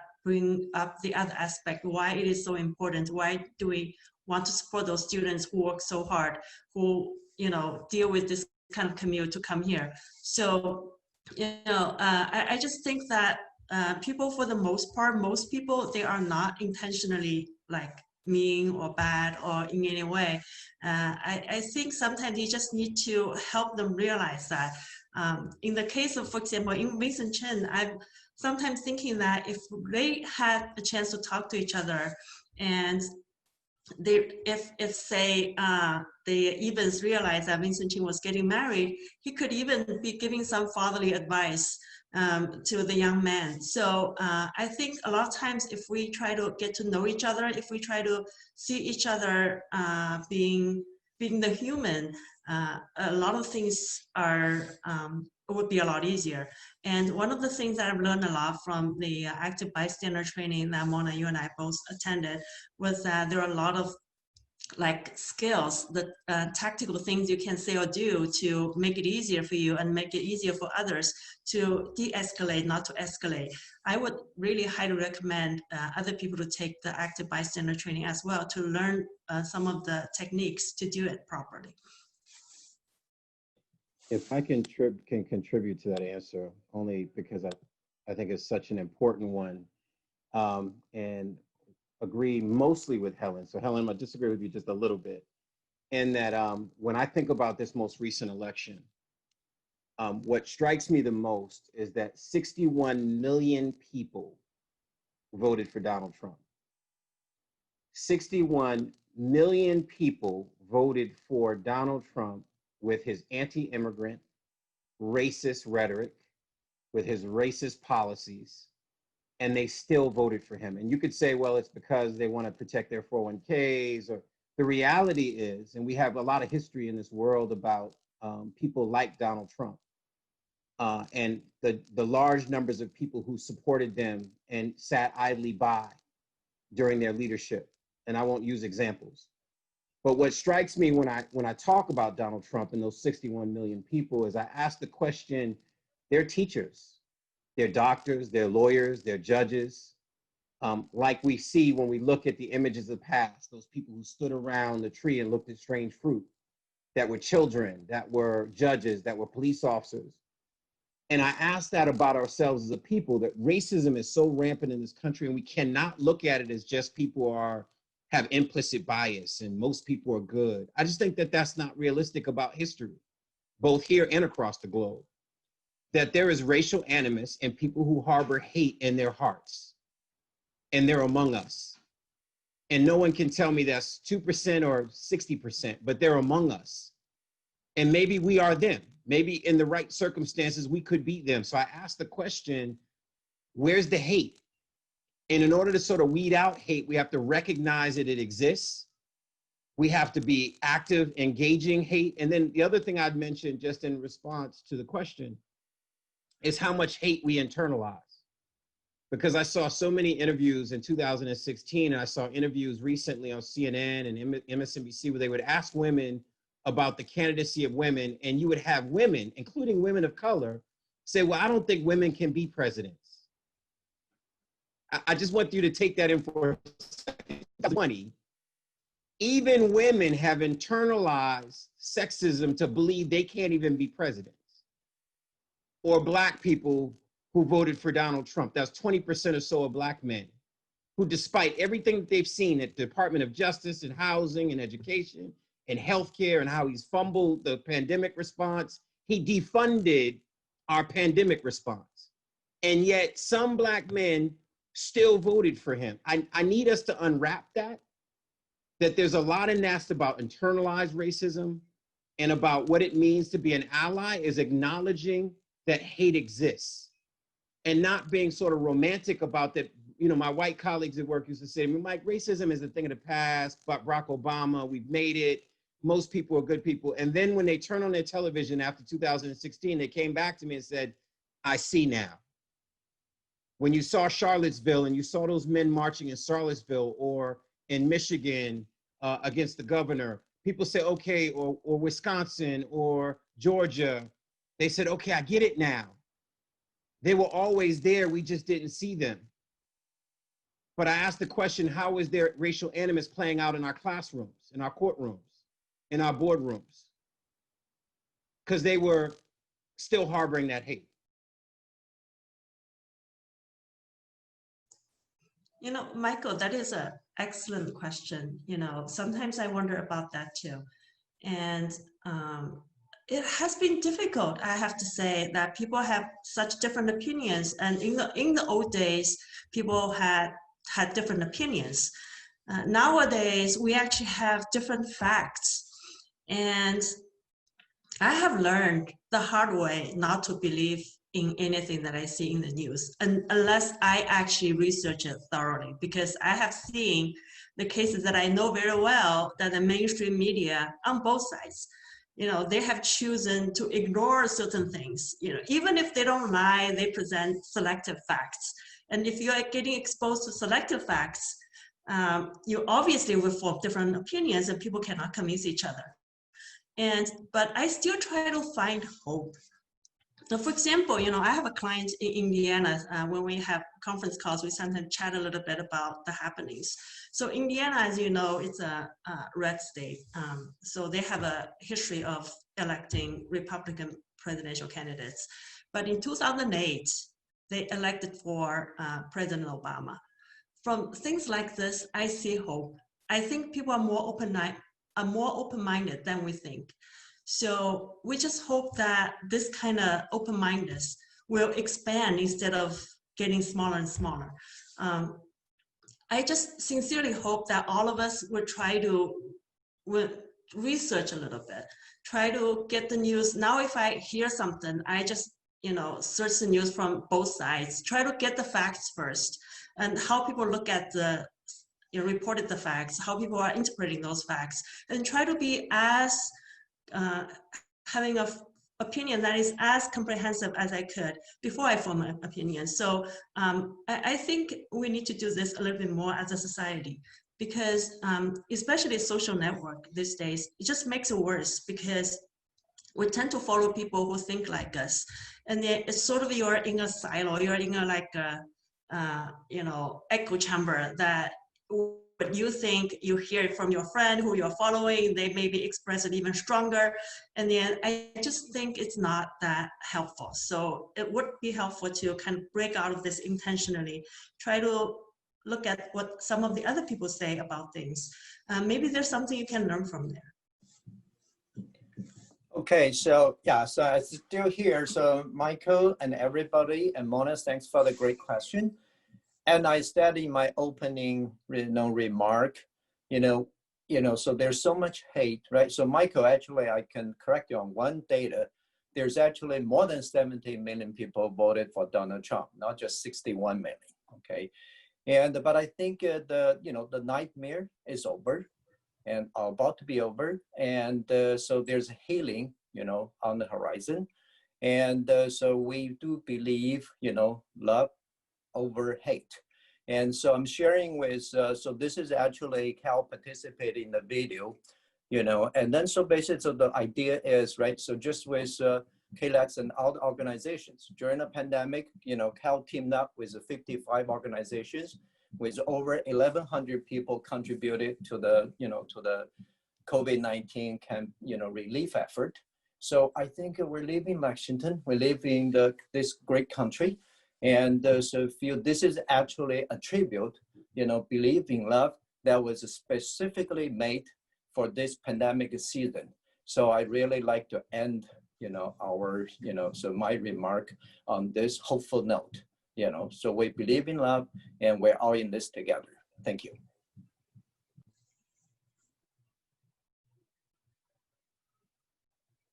the other aspect, why it is so important. Why do we want to support those students who work so hard, who, you know, deal with this kind of commute to come here? So, you know, I just think that people, for the most part, most people, they are not intentionally like mean or bad or in any way. I think sometimes you just need to help them realize that. In the case of, for example, in Vincent Chen, I'm sometimes thinking that if they had a chance to talk to each other, and if say the Evans realized that Vincent Chen was getting married, he could even be giving some fatherly advice to the young man. So I think a lot of times if we try to get to know each other, if we try to see each other being the human, a lot of things would be a lot easier. And one of the things that I've learned a lot from the active bystander training that Mona, you and I both attended, was that there are a lot of like skills, the tactical things you can say or do to make it easier for you and make it easier for others to de-escalate, not to escalate. I would really highly recommend other people to take the active bystander training as well, to learn some of the techniques to do it properly. If I can contribute to that answer, only because I think it's such an important one, and agree mostly with Helen. So Helen, I disagree with you just a little bit in that when I think about this most recent election, what strikes me the most is that 61 million people voted for Donald Trump. 61 million people voted for Donald Trump with his anti-immigrant, racist rhetoric, with his racist policies, and they still voted for him. And you could say, well, it's because they want to protect their 401ks, or the reality is, and we have a lot of history in this world about people like Donald Trump, and the large numbers of people who supported them and sat idly by during their leadership. And I won't use examples. But what strikes me when I talk about Donald Trump and those 61 million people is I ask the question, they're teachers, they're doctors, they're lawyers, they're judges. Like we see when we look at the images of the past, those people who stood around the tree and looked at strange fruit, that were children, that were judges, that were police officers. And I ask that about ourselves as a people, that racism is so rampant in this country, and we cannot look at it as just people have implicit bias and most people are good. I just think that that's not realistic about history, both here and across the globe. That there is racial animus and people who harbor hate in their hearts, and they're among us. And no one can tell me that's 2% or 60%, but they're among us. And maybe we are them. Maybe in the right circumstances, we could beat them. So I ask the question, Where's the hate? And in order to sort of weed out hate, we have to recognize that it exists. We have to be active, engaging hate. And then the other thing I'd mention just in response to the question is how much hate we internalize. Because I saw so many interviews in 2016, and I saw interviews recently on CNN and MSNBC where they would ask women about the candidacy of women, and you would have women, including women of color, say, well, I don't think women can be presidents. I just want you to take that in for a second. Money. Even women have internalized sexism to believe they can't even be presidents. Or Black people who voted for Donald Trump. That's 20% or so of Black men who, despite everything that they've seen at the Department of Justice and housing and education and healthcare and how he's fumbled the pandemic response, he defunded our pandemic response. And yet some Black men still voted for him. I need us to unwrap that there's a lot in that about internalized racism and about what it means to be an ally is acknowledging that hate exists and not being sort of romantic about that. You know, my white colleagues at work used to say to me, Mike, racism is a thing of the past, but Barack Obama, we've made it. Most people are good people. And then when they turn on their television after 2016, they came back to me and said, I see now. When you saw Charlottesville and you saw those men marching in Charlottesville or in Michigan against the governor, people say, okay, or Wisconsin or Georgia, they said, okay, I get it now. They were always there, we just didn't see them. But I asked the question, how is there racial animus playing out in our classrooms, in our courtrooms, in our boardrooms? Because they were still harboring that hate. You know, Michael, that is an excellent question. You know, sometimes I wonder about that too. And it has been difficult, I have to say, that people have such different opinions. And in the old days, people had different opinions. Nowadays, we actually have different facts. And I have learned the hard way not to believe in anything that I see in the news, unless I actually research it thoroughly, because I have seen the cases that I know very well that the mainstream media on both sides, you know, they have chosen to ignore certain things. You know, even if they don't lie, they present selective facts. And if you are getting exposed to selective facts, you obviously will form different opinions and people cannot convince each other. But I still try to find hope. So for example, you know, I have a client in Indiana. When we have conference calls, we sometimes chat a little bit about the happenings. So Indiana, as you know, it's a red state. So they have a history of electing Republican presidential candidates. But in 2008, they elected for President Obama. From things like this, I see hope. I think people are more open-minded than we think. So we just hope that this kind of open-mindedness will expand instead of getting smaller and smaller. I just sincerely hope that all of us will try to research a little bit, try to get the news. Now, if I hear something, I just, you know, search the news from both sides, try to get the facts first and how people look at the, you know, reported the facts, how people are interpreting those facts, and try to be as having an opinion that is as comprehensive as I could before I form an opinion. So I think we need to do this a little bit more as a society, because especially social network these days, it just makes it worse because we tend to follow people who think like us. And it's sort of you're in a silo, you're in a like a, you know, echo chamber that what you think, you hear it from your friend who you're following, they maybe express it even stronger. And then I just think it's not that helpful. So it would be helpful to kind of break out of this intentionally, try to look at what some of the other people say about things. Maybe there's something you can learn from there. Okay, so yeah, so I'm still here. So Michael and everybody, and Mona, thanks for the great question. And I said in my opening, remark, so there's so much hate, right? So Michael, actually, I can correct you on one data. there's actually more than 70 million people voted for Donald Trump, not just 61 million, okay? But I think the nightmare is over and about to be over. And so there's healing, on the horizon. And so we do believe, love over hate. And so I'm sharing with, so this is actually Cal participating in the video, and then so basically, so the idea is, right, so just with KLEX and other organizations, during the pandemic, Cal teamed up with 55 organizations with over 1,100 people contributed to the, to the COVID-19 relief effort. So I think we live in Lexington, we live in this great country. And so feel this is actually a tribute, believe in love that was specifically made for this pandemic season. So I really like to end, our, so my remark on this hopeful note, so we believe in love and we're all in this together. Thank you.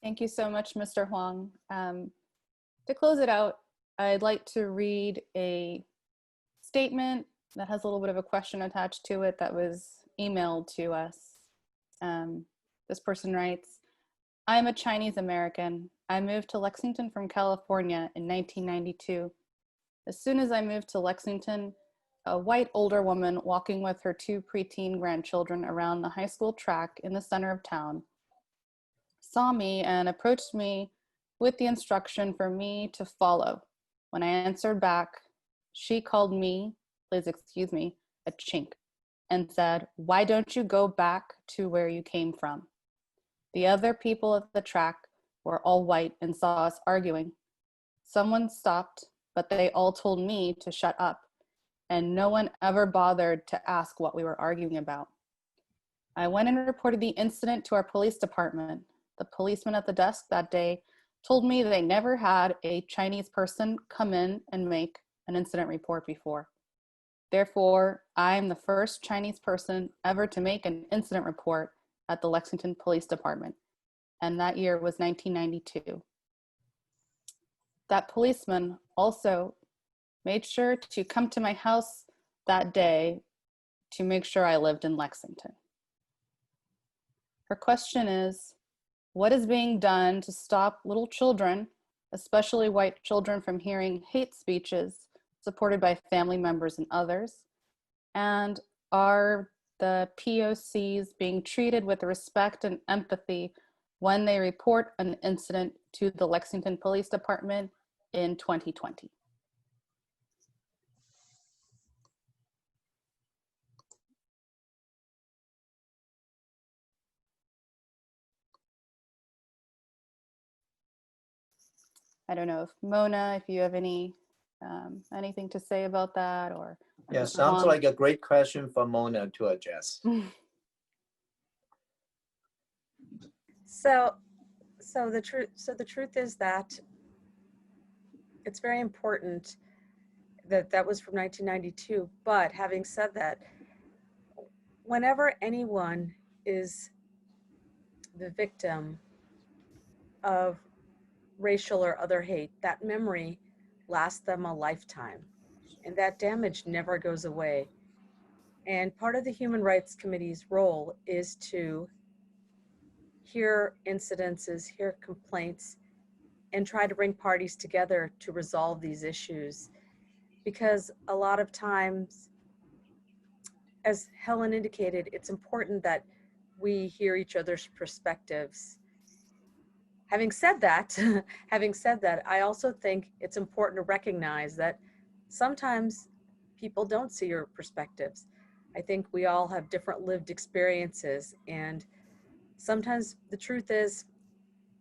Thank you so much, Mr. Huang. To close it out, I'd like to read a statement that has a little bit of a question attached to it that was emailed to us. This person writes, I'm a Chinese American. I moved to Lexington from California in 1992. As soon as I moved to Lexington, a white older woman walking with her 2 preteen grandchildren around the high school track in the center of town saw me and approached me with the instruction for me to follow. When I answered back, she called me, please excuse me, a chink, and said, why don't you go back to where you came from? The other people at the track were all white and saw us arguing. Someone stopped, but they all told me to shut up, and no one ever bothered to ask what we were arguing about. I went and reported the incident to our police department. The policeman at the desk that day told me they never had a Chinese person come in and make an incident report before. Therefore, I'm the first Chinese person ever to make an incident report at the Lexington Police Department, and that year was 1992. That policeman also made sure to come to my house that day to make sure I lived in Lexington. Her question is, what is being done to stop little children, especially white children, from hearing hate speeches supported by family members and others? And are the POCs being treated with respect and empathy when they report an incident to the Lexington Police Department in 2020? I don't know if Mona, if you have anything to say about that, or yeah, sounds like a great question for Mona to address. So the truth is that it's very important that was from 1992. But having said that, whenever anyone is the victim of racial or other hate, that memory lasts them a lifetime, and that damage never goes away. And part of the Human Rights Committee's role is to hear incidences, hear complaints, and try to bring parties together to resolve these issues. Because a lot of times, as Helen indicated, it's important that we hear each other's perspectives. Having said that, I also think it's important to recognize that sometimes people don't see your perspectives. I think we all have different lived experiences, and sometimes the truth is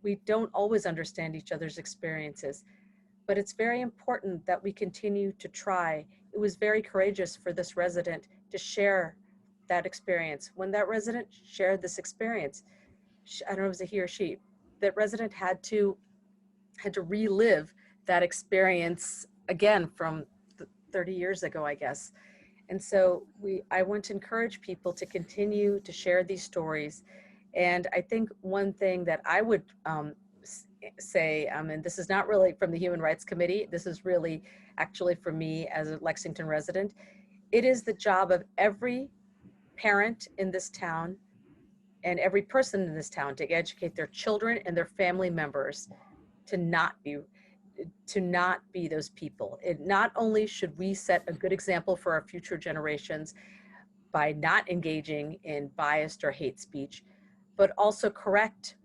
we don't always understand each other's experiences, but it's very important that we continue to try. It was very courageous for this resident to share that experience. When that resident shared this experience, I don't know if it was a he or she, that resident had to relive that experience again from 30 years ago, I guess. And so I want to encourage people to continue to share these stories. And I think one thing that I would say, and this is not really from the Human Rights Committee, this is really actually for me as a Lexington resident, it is the job of every parent in this town and every person in this town to educate their children and their family members to not be those people. It not only should we set a good example for our future generations by not engaging in biased or hate speech, but also correct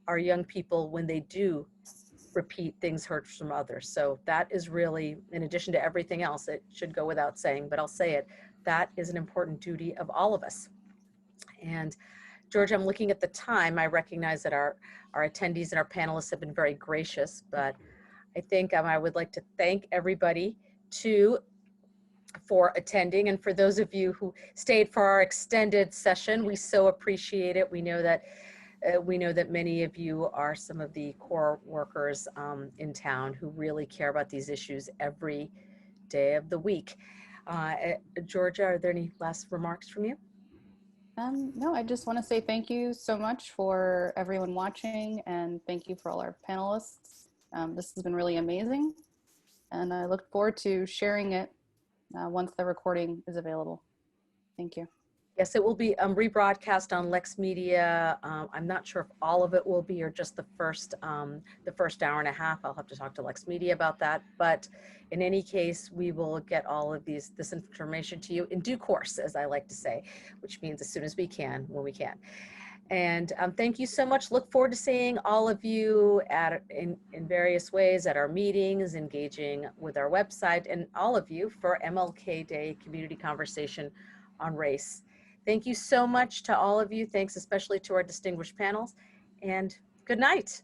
our young people when they do repeat things heard from others. So that is really, in addition to everything else, it should go without saying, but I'll say it, that is an important duty of all of us. And George, I'm looking at the time. I recognize that our attendees and our panelists have been very gracious, but I think I would like to thank everybody for attending. And for those of you who stayed for our extended session, we so appreciate it. We know that many of you are some of the core workers in town who really care about these issues every day of the week. Georgia, are there any last remarks from you? No, I just want to say thank you so much for everyone watching, and thank you for all our panelists. This has been really amazing, and I look forward to sharing it once the recording is available. Thank you. Yes, it will be rebroadcast on Lex Media. I'm not sure if all of it will be or just the first hour and a half. I'll have to talk to Lex Media about that. But in any case, we will get all of this information to you in due course, as I like to say, which means as soon as we can, when we can. And thank you so much. Look forward to seeing all of you in various ways at our meetings, engaging with our website, and all of you for MLK Day Community Conversation on Race. Thank you so much to all of you. Thanks especially to our distinguished panels, and good night.